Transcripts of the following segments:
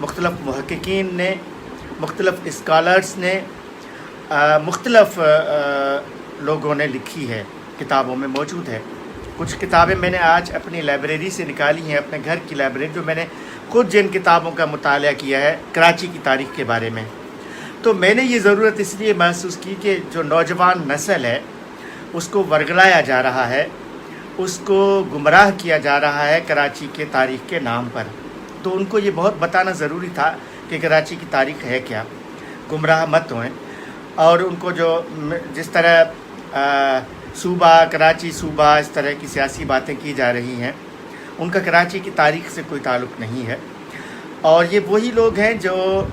مختلف محققین نے، مختلف اسکالرز نے، مختلف لوگوں نے لکھی ہے، کتابوں میں موجود ہے۔ کچھ کتابیں میں نے آج اپنی لائبریری سے نکالی ہیں، اپنے گھر کی لائبریری، جو میں نے خود جن کتابوں کا مطالعہ کیا ہے کراچی کی تاریخ کے بارے میں۔ تو میں نے یہ ضرورت اس لیے محسوس کی کہ جو نوجوان نسل ہے اس کو ورگلایا جا رہا ہے، اس کو گمراہ کیا جا رہا ہے کراچی کے تاریخ کے نام پر، تو ان کو یہ بہت بتانا ضروری تھا کہ کراچی کی تاریخ ہے کیا، گمراہ مت ہوئیں۔ اور ان کو جو جس طرح صوبہ، کراچی صوبہ، اس طرح کی سیاسی باتیں کی جا رہی ہیں، ان کا کراچی کی تاریخ سے کوئی تعلق نہیں ہے۔ اور یہ وہی لوگ ہیں جو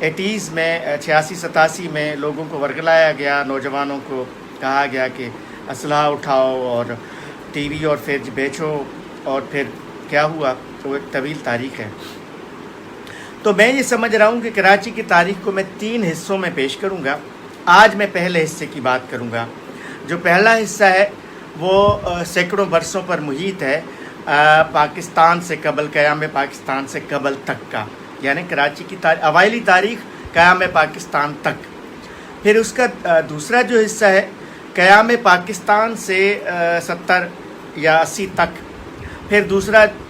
80s میں، 86-87 میں لوگوں کو ورگلایا گیا، نوجوانوں کو کہا گیا کہ اسلحہ اٹھاؤ اور ٹی وی اور فریج بیچو، اور پھر کیا ہوا، تو ایک طویل تاریخ ہے۔ تو میں یہ سمجھ رہا ہوں کہ کراچی کی تاریخ کو میں 3 حصوں میں پیش کروں گا۔ آج میں پہلے حصے کی بات کروں گا۔ جو پہلا حصہ ہے وہ سینکڑوں برسوں پر محیط ہے، پاکستان سے قبل، قیام پاکستان سے قبل تک کا، یعنی کراچی کی اوائلی تاریخ قیام پاکستان تک۔ پھر اس کا دوسرا جو حصہ ہے قیام پاکستان سے 70 یا 80 تک۔ پھر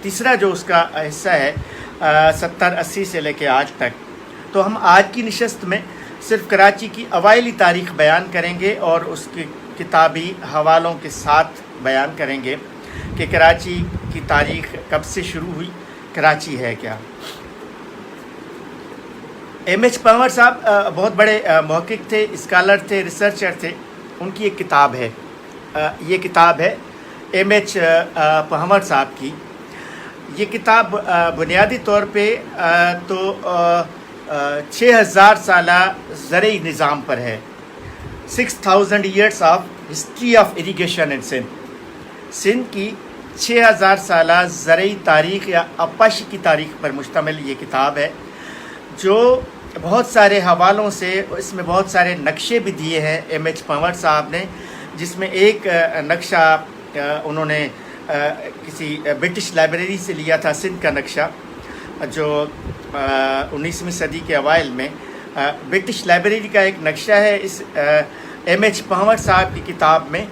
تیسرا جو اس کا حصہ ہے 70-80 سے لے کے آج تک۔ تو ہم آج کی نشست میں صرف کراچی کی اوائلی تاریخ بیان کریں گے اور اس کی کتابی حوالوں کے ساتھ بیان کریں گے کہ کراچی کی تاریخ کب سے شروع ہوئی، کراچی ہے کیا۔ M.H. پنور صاحب بہت بڑے محقق تھے، اسکالر تھے، ریسرچر تھے۔ ان کی ایک کتاب ہے، یہ کتاب ہے M.H. پنور صاحب کی۔ یہ کتاب بنیادی طور پہ تو 6000 سالہ زرعی نظام پر ہے، 6000 years of history of irrigation in Sindh کی 6000 سالہ زرعی تاریخ یا اپش کی تاریخ پر مشتمل یہ کتاب ہے، جو بہت سارے حوالوں سے، اس میں بہت سارے نقشے بھی دیے ہیں M.H. پنور صاحب نے، جس میں ایک نقشہ انہوں نے کسی برٹش لائبریری سے لیا تھا، سندھ کا نقشہ، جو 19ویں صدی کے اوائل میں برٹش لائبریری کا ایک نقشہ ہے اس M.H. پنور صاحب کی کتاب میں،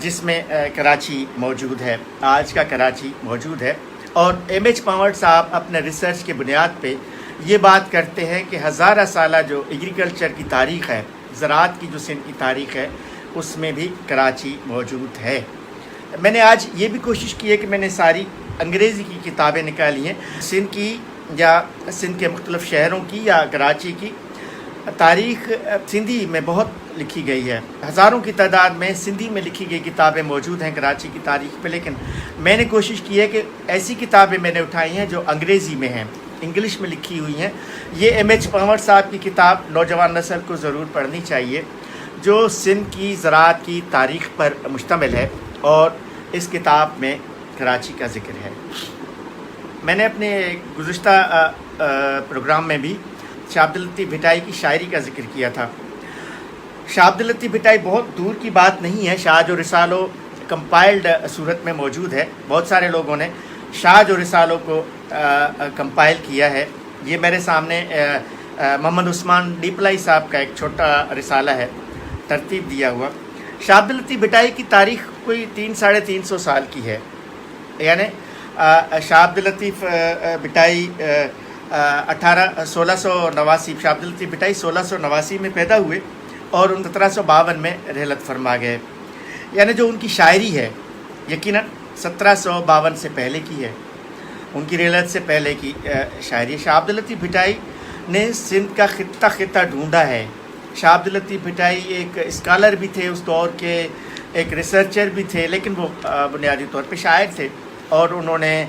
جس میں کراچی موجود ہے، آج کا کراچی موجود ہے۔ اور M.H. پنور صاحب اپنے ریسرچ کے بنیاد پہ یہ بات کرتے ہیں کہ ہزارہ سالہ جو ایگریکلچر کی تاریخ ہے، زراعت کی جو سندھ کی تاریخ ہے، اس میں بھی کراچی موجود ہے۔ میں نے آج یہ بھی کوشش کی ہے کہ میں نے ساری انگریزی کی کتابیں نکالی ہیں، سندھ کی یا سندھ کے مختلف شہروں کی یا کراچی کی تاریخ سندھی میں بہت لکھی گئی ہے، ہزاروں کی تعداد میں سندھی میں لکھی گئی کتابیں موجود ہیں کراچی کی تاریخ پہ، لیکن میں نے کوشش کی ہے کہ ایسی کتابیں میں نے اٹھائی ہیں جو انگریزی میں ہیں، انگلش میں لکھی ہوئی ہیں۔ یہ M.H. پنور صاحب کی کتاب نوجوان نسل کو ضرور پڑھنی چاہیے، جو سندھ کی زراعت کی تاریخ پر مشتمل ہے، اور اس کتاب میں کراچی کا ذکر ہے۔ میں نے اپنے گزشتہ پروگرام میں بھی شاہ عبداللطیف بھٹائی کی شاعری کا ذکر کیا تھا۔ شاہ عبداللطیف بھٹائی بہت دور کی بات نہیں ہے، شاہ و رسالو کمپائلڈ صورت میں موجود ہے، بہت سارے لوگوں نے شاہ و رسالو کو کمپائل کیا ہے۔ یہ میرے سامنے محمد عثمان ڈیپلائی صاحب کا ایک چھوٹا رسالہ ہے ترتیب دیا ہوا۔ شاہ عبداللطیف بھٹائی کی تاریخ کوئی 300-350 سال کی ہے، یعنی شاہ عبداللطیف بھٹائی 1689، شاہ عبداللطیف بھٹائی 1689 میں پیدا ہوئے اور 1752 میں رحلت فرما گئے، یعنی جو ان کی شاعری ہے یقیناً 1752 سے پہلے کی ہے، ان کی رحلت سے پہلے کی شاعری۔ شاہ عبداللطیف بھٹائی نے سندھ کا خطہ خطہ ڈھونڈا ہے۔ شاہ عبداللطیف بھٹائی ایک اسکالر بھی تھے اس دور کے، ایک ریسرچر بھی تھے، لیکن وہ بنیادی طور پہ شاعر تھے، اور انہوں نے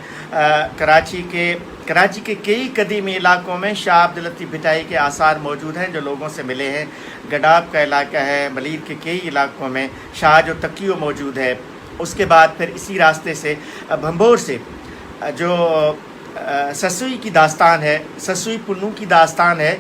کراچی کے کئی قدیمی علاقوں میں شاہ عبداللطیف بھٹائی کے آثار موجود ہیں جو لوگوں سے ملے ہیں۔ گڈاب کا علاقہ ہے، ملیر کے کئی علاقوں میں شاہ جو تکیو موجود ہے۔ اس کے بعد پھر اسی راستے سے بھمبور سے جو سسوئی کی داستان ہے، سسوئی پنو کی داستان ہے،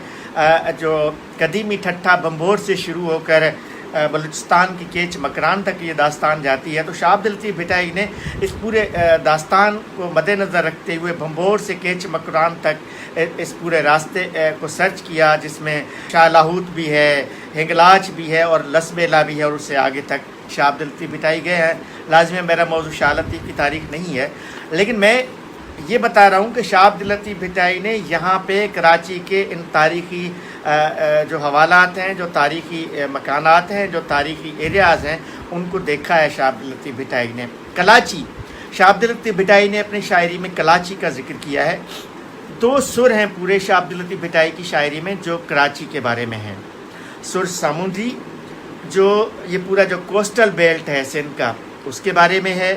جو قدیمی ٹھٹھا بھمبور سے شروع ہو کر بلوچستان کی کیچ مکران تک یہ داستان جاتی ہے. تو شاہ عبد اللطیف بھٹائی نے اس پورے داستان کو مد نظر رکھتے ہوئے بھنبور سے کیچ مکران تک اس پورے راستے کو سرچ کیا، جس میں شاہ لاہوت بھی ہے، ہنگلاج بھی ہے اور لسبیلا بھی ہے، اور اس سے آگے تک شاہ عبد اللطیف بھٹائی گئے ہیں. لازم ہے میرا موضوع شاہ لطیف کی تاریخ نہیں ہے، لیکن میں یہ بتا رہا ہوں کہ شاہ عبد اللطیف بھٹائی نے یہاں پہ کراچی کے ان تاریخی جو حوالات ہیں، جو تاریخی مکانات ہیں، جو تاریخی ایریاز ہیں، ان کو دیکھا ہے شاہ عبد اللطیف بھٹائی نے. کلاچی، شاہ عبد اللطیف بھٹائی نے اپنی شاعری میں کلاچی کا ذکر کیا ہے. 2 سر ہیں پورے شاہ عبد اللطیف بھٹائی کی شاعری میں جو کراچی کے بارے میں ہیں. سر ساموندری، جو یہ پورا جو کوسٹل بیلٹ ہے سندھ کا، اس کے بارے میں ہے،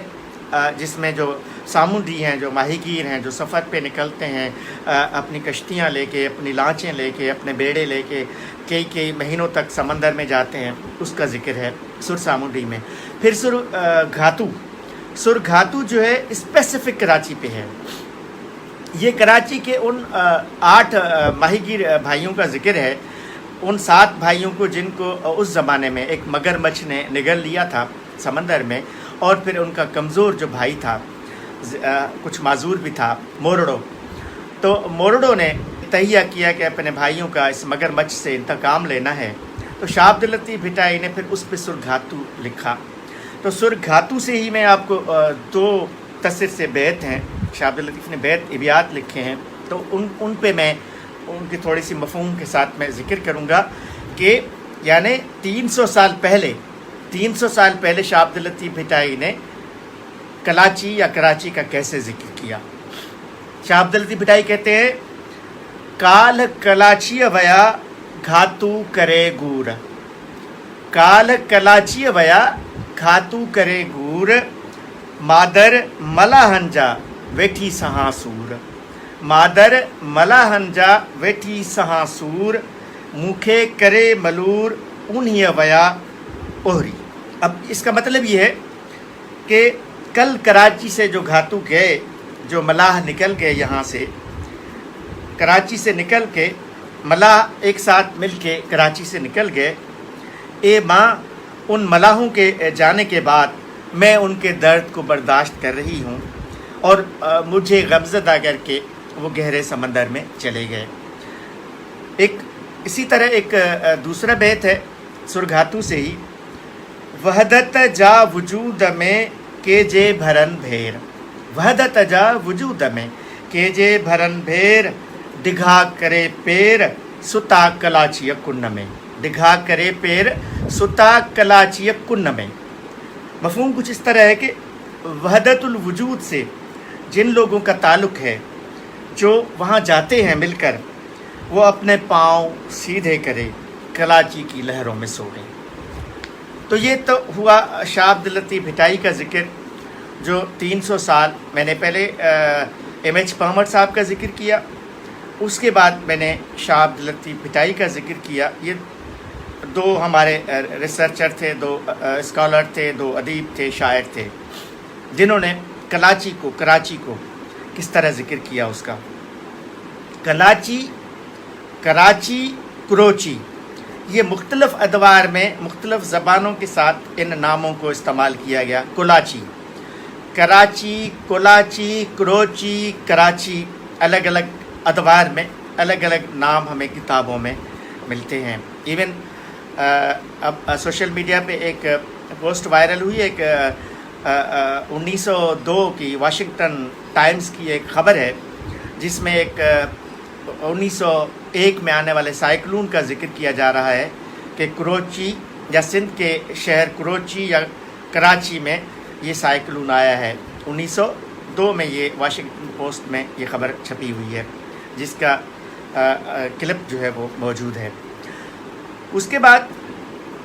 جس میں جو سامندری ہیں، جو ماہی گیر ہیں، جو سفر پہ نکلتے ہیں اپنی کشتیاں لے کے، اپنی لانچیں لے کے، اپنے بیڑے لے کے کئی مہینوں تک سمندر میں جاتے ہیں، اس کا ذکر ہے سر سامندری میں. پھر سر گھاتو، سر گھاتو جو ہے اسپیسیفک کراچی پہ ہے. یہ کراچی کے ان 8 ماہی گیر بھائیوں کا ذکر ہے، ان 7 بھائیوں کو جن کو اس زمانے میں ایک مگر مچھ نے نگل لیا تھا سمندر میں، اور پھر ان کا کمزور جو بھائی تھا، کچھ معذور بھی تھا، مورڑو، تو مورڑو نے تہیہ کیا کہ اپنے بھائیوں کا اس مگر مچھ سے انتقام لینا ہے. تو شاہ عبد اللطیف بھٹائی نے پھر اس پہ سر گھاتو لکھا. تو سر گھاتو سے ہی میں آپ کو 2 تصر سے بیت ہیں، شاہ عبد اللطیف نے بیت ابیات لکھے ہیں، تو ان پہ میں ان کی تھوڑی سی مفہوم کے ساتھ میں ذکر کروں گا کہ یعنی 300 سال پہلے شاہ عبد اللطیف بھٹائی نے کلاچی یا کراچی کا کیسے ذکر کیا. شاہ عبد اللطیف بھٹائی کہتے ہیں، کال کلاچی ویا گھاتو کرے گور، کال کلاچی ویا گھاتو کرے گور، مادر ملا ہنجا ویٹھی سہاں سور، مادر ملا ہنجا ویٹھی سہاں سور، موکھے کرے ملور انہی ویا اوہری. اب اس کا مطلب یہ ہے کہ کل کراچی سے جو گھاتو گئے، جو ملاح نکل گئے، یہاں سے کراچی سے نکل کے ملاح ایک ساتھ مل کے کراچی سے نکل گئے، اے ماں ان ملاحوں کے جانے کے بعد میں ان کے درد کو برداشت کر رہی ہوں، اور مجھے غمزدہ کر کے وہ گہرے سمندر میں چلے گئے. اسی طرح ایک دوسرا بیت ہے سر گھاتو سے ہی، وحدت جا وجود میں کے جے بھرن بھیر، وحدت جا وجود میں کے جے بھرن بھیر، ڈگھا کرے پیر ستا کلاچی کن میں، ڈگھا کرے پیر ستا کلاچی کن میں. مفہوم کچھ اس طرح ہے کہ وحدت الوجود سے جن لوگوں کا تعلق ہے، جو وہاں جاتے ہیں مل کر، وہ اپنے پاؤں سیدھے کرے کلاچی کی لہروں میں سو گئے. تو یہ تو ہوا شاہ عبد اللطیف بھٹائی کا ذکر، جو 300 سال میں نے پہلے M.H. پامر صاحب کا ذکر کیا، اس کے بعد میں نے شاہ عبد اللطیف بھٹائی کا ذکر کیا. یہ 2 ہمارے ریسرچر تھے، 2 اسکالر تھے، 2 ادیب تھے، شاعر تھے، جنہوں نے کراچی کو کس طرح ذکر کیا اس کا. کراچی، کروچی، یہ مختلف ادوار میں مختلف زبانوں کے ساتھ ان ناموں کو استعمال کیا گیا. کراچی، کولاچی، کروچی، کراچی، الگ الگ ادوار میں الگ الگ نام ہمیں کتابوں میں ملتے ہیں. ایون اب سوشل میڈیا پہ ایک پوسٹ وائرل ہوئی، ایک 1902 کی واشنگٹن ٹائمز کی ایک خبر ہے، جس میں ایک 1901 میں آنے والے سائیکلون کا ذکر کیا جا رہا ہے کہ کروچی یا سندھ کے شہر کروچی یا کراچی میں یہ سائیکلون آیا ہے. 1902 میں یہ واشنگٹن پوسٹ میں یہ خبر چھپی ہوئی ہے، جس کا کلپ جو ہے وہ موجود ہے. اس کے بعد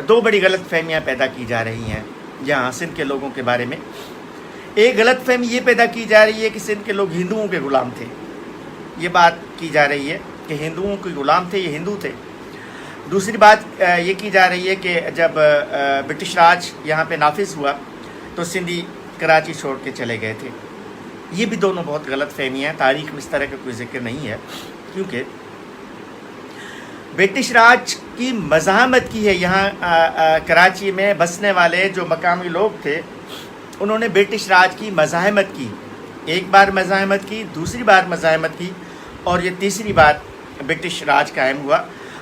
2 بڑی غلط فہمیاں پیدا کی جا رہی ہیں یہاں سندھ کے لوگوں کے بارے میں. ایک غلط فہمی یہ پیدا کی جا رہی ہے کہ سندھ کے لوگ ہندوؤں کے غلام تھے. یہ بات کی جا رہی ہے کہ ہندوؤں کے غلام تھے، یہ ہندو تھے. دوسری بات یہ کی جا رہی ہے کہ جب برٹش راج یہاں پہ نافذ ہوا تو سندھی کراچی چھوڑ کے چلے گئے تھے. یہ بھی دونوں بہت غلط فہمیاں ہیں. تاریخ میں اس طرح کا کوئی ذکر نہیں ہے، کیونکہ برٹش راج کی مزاحمت کی ہے. یہاں کراچی میں بسنے والے جو مقامی لوگ تھے انہوں نے برٹش راج کی مزاحمت کی. ایک بار مزاحمت کی, دوسری بار مزاحمت کی, اور یہ تیسری بار برٹش راج قائم ہوا.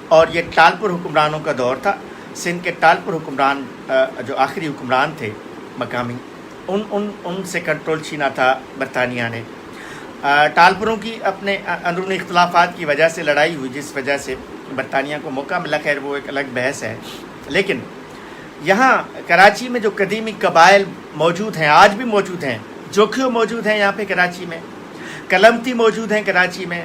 اور یہ ٹالپور حکمرانوں کا دور تھا. سندھ کے ٹالپور حکمران جو آخری حکمران تھے مقامی, ان سے کنٹرول چھینا تھا برطانیہ نے. ٹالپوروں کی اپنے اندرونی اختلافات کی وجہ سے لڑائی ہوئی, جس وجہ سے برطانیہ کو موقع ملا. خیر وہ ایک الگ بحث ہے. لیکن یہاں کراچی میں جو قدیمی قبائل موجود ہیں, آج بھی موجود ہیں. جوکھیو موجود ہیں یہاں پہ کراچی میں, کلمتی موجود ہیں کراچی میں,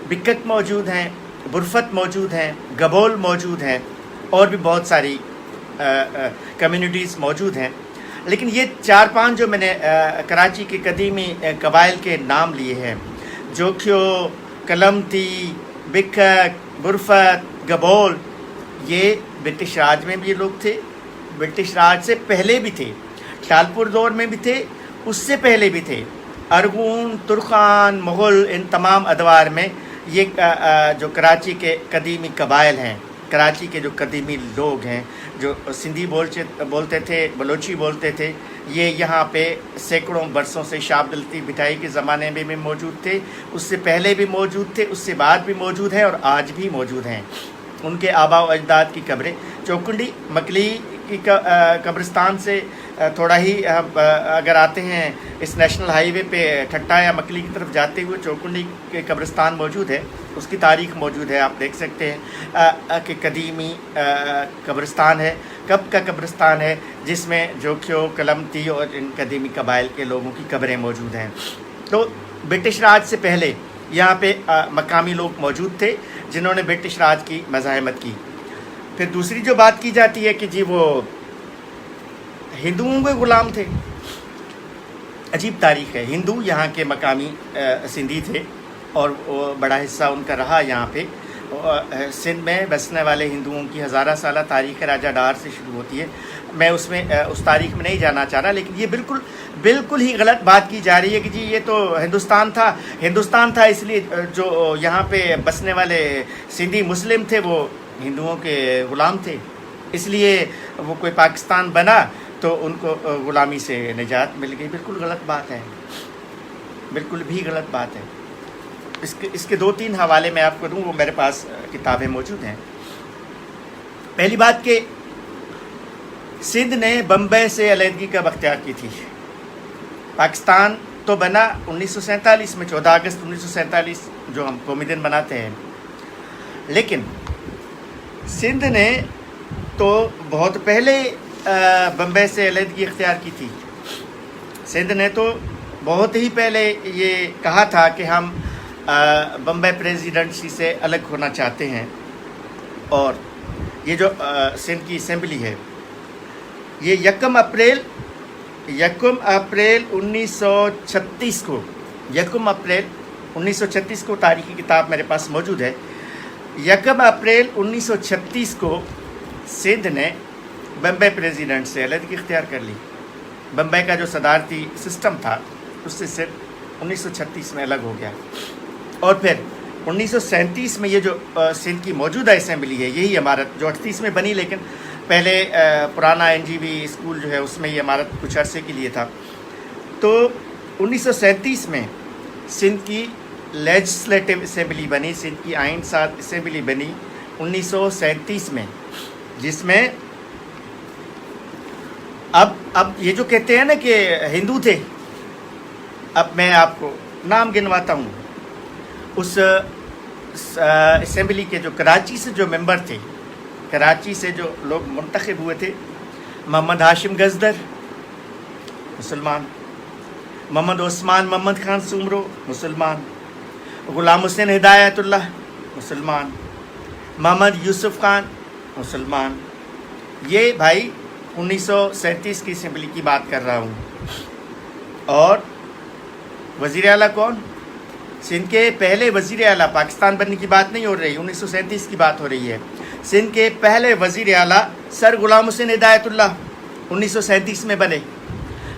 بکت موجود ہیں, برفت موجود ہیں, گبول موجود ہیں, اور بھی بہت ساری کمیونٹیز موجود ہیں. لیکن یہ 4-5 جو میں نے کراچی کے قدیمی قبائل کے نام لیے ہیں, جوکھیو, کلمتی, بکت, برفت, گبول, یہ برٹش راج میں بھی یہ لوگ تھے, برٹش راج سے پہلے بھی تھے, ٹالپور دور میں بھی تھے, اس سے پہلے بھی تھے. ارگون, ترخان, مغل, ان تمام ادوار میں یہ جو کراچی کے قدیمی قبائل ہیں, کراچی کے جو قدیمی لوگ ہیں, جو سندھی بولتے تھے, بلوچی بولتے تھے, یہ یہاں پہ سینکڑوں برسوں سے شاہ عبد اللطیف بھٹائی کے زمانے میں بھی موجود تھے, اس سے پہلے بھی موجود تھے, اس سے بعد بھی موجود ہیں, اور آج بھی موجود ہیں. ان کے آباء و اجداد کی قبریں چوکنڈی مکلی کی قبرستان سے تھوڑا ہی اگر آتے ہیں اس نیشنل ہائی وے پہ ٹھٹا یا مکلی کی طرف جاتے ہوئے چوکنڈی کے قبرستان موجود ہے. اس کی تاریخ موجود ہے, آپ دیکھ سکتے ہیں کہ قدیمی قبرستان ہے. کب کا قبرستان ہے جس میں جوکھیو, کلمتی اور ان قدیمی قبائل کے لوگوں کی قبریں موجود ہیں. تو برٹش راج سے پہلے یہاں پہ مقامی لوگ موجود تھے جنہوں نے برٹش راج کی مزاحمت کی. پھر دوسری جو بات کی جاتی ہے کہ جی وہ ہندوؤں کے غلام تھے. عجیب تاریخ ہے. ہندو یہاں کے مقامی سندھی تھے, اور وہ بڑا حصہ ان کا رہا یہاں پہ. سندھ میں بسنے والے ہندوؤں کی ہزارہ سالہ تاریخ راجہ ڈار سے شروع ہوتی ہے. میں اس تاریخ میں نہیں جانا چاہ رہا, لیکن یہ بالکل ہی غلط بات کی جا رہی ہے کہ جی یہ تو ہندوستان تھا اس لیے جو یہاں پہ بسنے والے سندھی مسلم تھے وہ ہندوؤں کے غلام تھے, اس لیے وہ کوئی پاکستان بنا تو ان کو غلامی سے نجات مل گئی. بالکل غلط بات ہے, بالکل بھی غلط بات ہے. اس کے 2-3 حوالے میں آپ کو دوں, وہ میرے پاس کتابیں موجود ہیں. پہلی بات کہ سندھ نے بمبئی سے علیحدگی کب اختیار کی تھی. پاکستان تو بنا 1947 میں, 14 اگست 1947 جو ہم قومی دن مناتے ہیں. لیکن سندھ نے تو بہت پہلے بمبئی سے علیحدگی اختیار کی تھی. سندھ نے تو بہت ہی پہلے یہ کہا تھا کہ ہم بمبئی پریزیڈنسی سے الگ ہونا چاہتے ہیں. اور یہ جو سندھ کی اسمبلی ہے یہ 1 اپریل 1936 کو 1 اپریل 1936 کو تاریخی کتاب میرے پاس موجود ہے. 1 اپریل 1936 کو سندھ نے بمبئی پریزیڈنٹ سے علیحدگی اختیار کر لی. بمبئی کا جو صدارتی سسٹم تھا اس سے صرف 1936 میں الگ ہو گیا. اور پھر 1937 میں یہ جو سندھ کی موجودہ اسمبلی ہے, یہی عمارت جو 38 میں بنی, لیکن پہلے پرانا NGV اسکول جو ہے اس میں یہ عمارت کچھ عرصے کے لیے تھا. تو 1937 میں سندھ کی لیجسلیٹو اسمبلی بنی, سندھ کی آئین ساز اسمبلی بنی 1937 میں, جس میں اب یہ جو کہتے ہیں نا کہ ہندو تھے, اب میں آپ کو نام گنواتا ہوں. اس اسمبلی کے جو کراچی سے جو ممبر تھے, کراچی سے جو لوگ منتخب ہوئے تھے, محمد ہاشم گزدر مسلمان, محمد عثمان محمد خان سومرو مسلمان, غلام حسین ہدایت اللہ مسلمان, محمد یوسف خان مسلمان. یہ بھائی 1937 کی اسمبلی کی بات کر رہا ہوں. اور وزیر اعلیٰ کون؟ سندھ کے پہلے وزیر اعلیٰ, پاکستان بننے کی بات نہیں ہو رہی, 1937 کی بات ہو رہی ہے. سندھ کے پہلے وزیر اعلیٰ سر غلام حسین ہدایت اللہ 1937 میں بنے.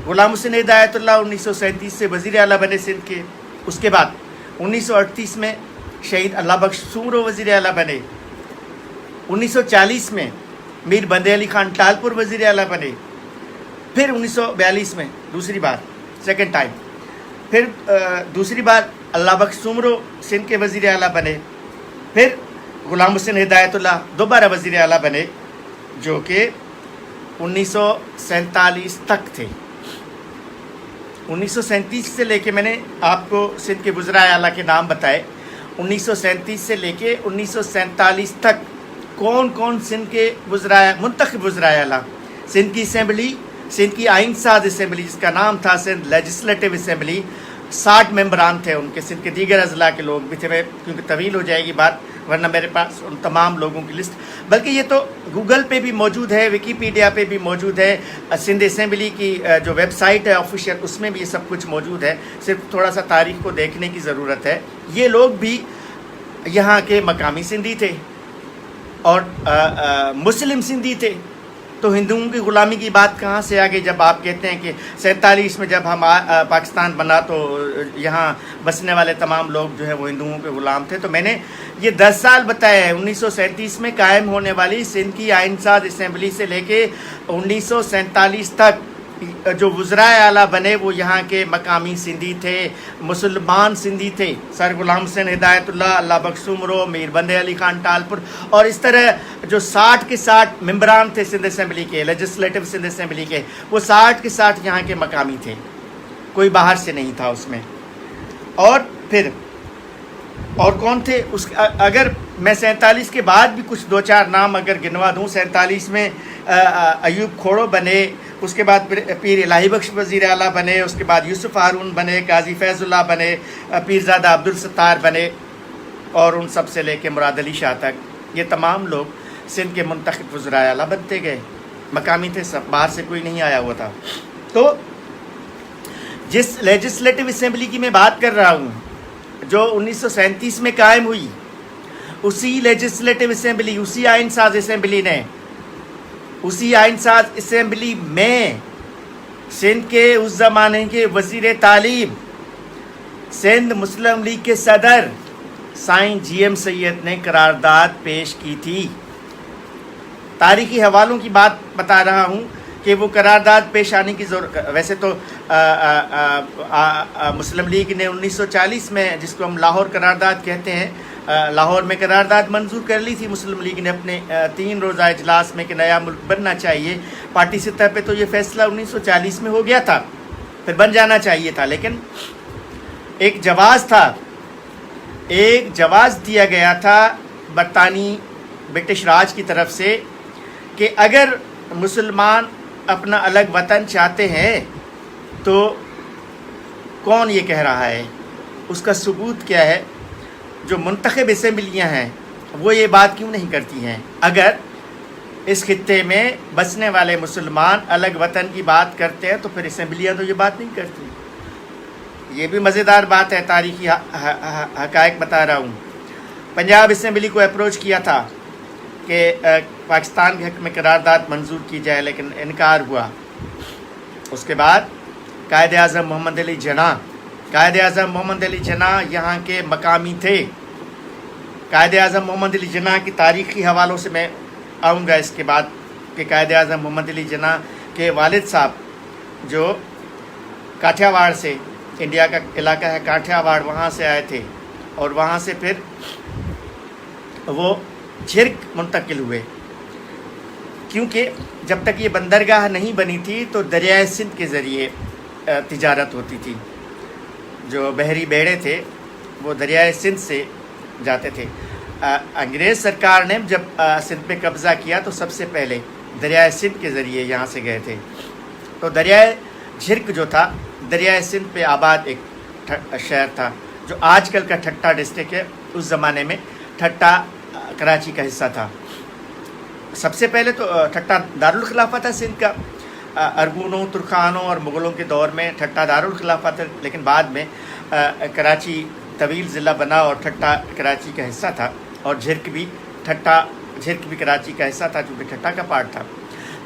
غلام حسین ہدایت اللہ 1937 سے وزیر اعلیٰ بنے سندھ کے. اس کے بعد 1938 میں شہید اللہ بخش سومرو وزیر اعلیٰ بنے. 1940 میں میر بندے علی خان ٹالپور وزیر اعلیٰ بنے، پھر 1942 میں دوسری بار سیکنڈ ٹائم، پھر دوسری بار اللہ بخش سومرو سندھ کے وزیر اعلیٰ بنے، پھر غلام حسین ہدایت اللہ دوبارہ وزیر اعلیٰ بنے، جو کہ 1947 تک تھے۔ 1937 سے لے کے میں نے آپ کو سندھ کے وزرائے اعلیٰ کے نام بتائے، 1937 سے لے کے 1947 تک کون کون سندھ کے منتخب وزرائے اعلیٰ، سندھ کی اسمبلی، سندھ کی آئین ساز اسمبلی جس کا نام تھا سندھ لیجسلیٹو اسمبلی، 60 ممبران تھے ان کے، سندھ کے دیگر اضلاع کے لوگ بھی تھے، کیونکہ طویل ہو جائے گی بات ورنہ میرے پاس ان تمام لوگوں کی لسٹ، بلکہ یہ تو گوگل پہ بھی موجود ہے، ویکیپیڈیا پہ بھی موجود ہے، سندھ اسمبلی کی جو ویب سائٹ ہے آفیشیل اس میں بھی یہ سب کچھ موجود ہے، صرف تھوڑا سا تاریخ کو دیکھنے کی ضرورت ہے۔ یہ لوگ بھی یہاں کے مقامی سندھی تھے اور مسلم سندھی تھے، تو ہندوؤں کی غلامی کی بات کہاں سے آ گئی جب آپ کہتے ہیں کہ 47 میں جب ہم پاکستان بنا تو یہاں بسنے والے تمام لوگ جو ہے وہ ہندوؤں کے غلام تھے؟ تو میں نے یہ 10 سال بتایا ہے، 1937 میں قائم ہونے والی سندھ کی آئین ساز اسمبلی سے لے کے 1947 تک جو وزرائے اعلیٰ بنے وہ یہاں کے مقامی سندھی تھے، مسلمان سندھی تھے، سر غلام حسین ہدایت اللہ، اللہ بخش سومرو، میر بندے علی خان ٹالپور، اور اس طرح جو 60 کے 60 ممبران تھے سندھ اسمبلی کے، لیجسلیٹو سندھ اسمبلی کے، وہ 60 کے 60 یہاں کے مقامی تھے، کوئی باہر سے نہیں تھا اس میں۔ اور پھر اور کون تھے اگر میں 47 کے بعد بھی کچھ 2-4 نام اگر گنوا دوں، 47 میں ایوب کھوڑو بنے، اس کے بعد پیر الہی بخش وزیر اعلیٰ بنے، اس کے بعد یوسف ہارون بنے، قاضی فیض اللہ بنے، پیرزادہ عبدالستار بنے، اور ان سب سے لے کے مراد علی شاہ تک یہ تمام لوگ سندھ کے منتخب وزرائے اعلیٰ بنتے گئے، مقامی تھے سب، باہر سے کوئی نہیں آیا ہوا تھا۔ تو جس لیجسلیٹو اسمبلی کی میں بات کر رہا ہوں جو 1937 میں قائم ہوئی، اسی لیجسلیٹو اسمبلی، اسی آئین ساز اسمبلی نے، اسی آئین ساز اسمبلی میں سندھ کے اس زمانے کے وزیر تعلیم، سندھ مسلم لیگ کے صدر سائیں جی ایم سید نے قرارداد پیش کی تھی۔ تاریخی حوالوں کی بات بتا رہا ہوں کہ وہ قرارداد پیش آنے کی ضرورت، ویسے تو مسلم لیگ نے 1940 میں، جس کو ہم لاہور قرارداد کہتے ہیں، لاہور میں قرارداد منظور کر لی تھی مسلم لیگ نے اپنے 3 روزہ اجلاس میں کہ نیا ملک بننا چاہیے، پارٹی سطح پہ تو یہ فیصلہ 1940 میں ہو گیا تھا، پھر بن جانا چاہیے تھا، لیکن ایک جواز تھا، ایک جواز دیا گیا تھا برطانوی برٹش راج کی طرف سے کہ اگر مسلمان اپنا الگ وطن چاہتے ہیں تو کون یہ کہہ رہا ہے، اس کا ثبوت کیا ہے؟ جو منتخب اسمبلیاں ہیں وہ یہ بات کیوں نہیں کرتی ہیں؟ اگر اس خطے میں بسنے والے مسلمان الگ وطن کی بات کرتے ہیں تو پھر اسمبلیاں تو یہ بات نہیں کرتی۔ یہ بھی مزیدار بات ہے، تاریخی حقائق بتا رہا ہوں۔ پنجاب اسمبلی کو اپروچ کیا تھا کہ پاکستان کے حق میں قرارداد منظور کی جائے، لیکن انکار ہوا۔ اس کے بعد قائد اعظم محمد علی جناح، قائد اعظم محمد علی جناح یہاں کے مقامی تھے۔ قائد اعظم محمد علی جناح کی تاریخی حوالوں سے میں آؤں گا اس کے بعد کہ قائد اعظم محمد علی جناح کے والد صاحب جو کاٹھیا واڑ سے، انڈیا کا علاقہ ہے کاٹھیا واڑ، وہاں سے آئے تھے، اور وہاں سے پھر وہ جھرک منتقل ہوئے، کیونکہ جب تک یہ بندرگاہ نہیں بنی تھی تو دریائے سندھ کے ذریعے تجارت ہوتی تھی، جو بحری بیڑے تھے وہ دریائے سندھ سے جاتے تھے۔ انگریز سرکار نے جب سندھ پہ قبضہ کیا تو سب سے پہلے دریائے سندھ کے ذریعے یہاں سے گئے تھے، تو دریائے جھرک جو تھا دریائے سندھ پہ آباد ایک شہر تھا جو آج کل کا ٹھٹہ ڈسٹرکٹ ہے، اس زمانے میں ٹھٹہ کراچی کا حصہ تھا۔ سب سے پہلے تو ٹھٹہ دارالخلافہ تھا سندھ کا، ارگونوں، ترکھانوں اور مغلوں کے دور میں ٹھٹہ دارالخلافہ تھا، لیکن بعد میں کراچی طویل ضلع بنا اور ٹھٹہ کراچی کا حصہ تھا، اور جھرک بھی کراچی کا حصہ تھا چونکہ ٹھٹہ کا پارٹ تھا۔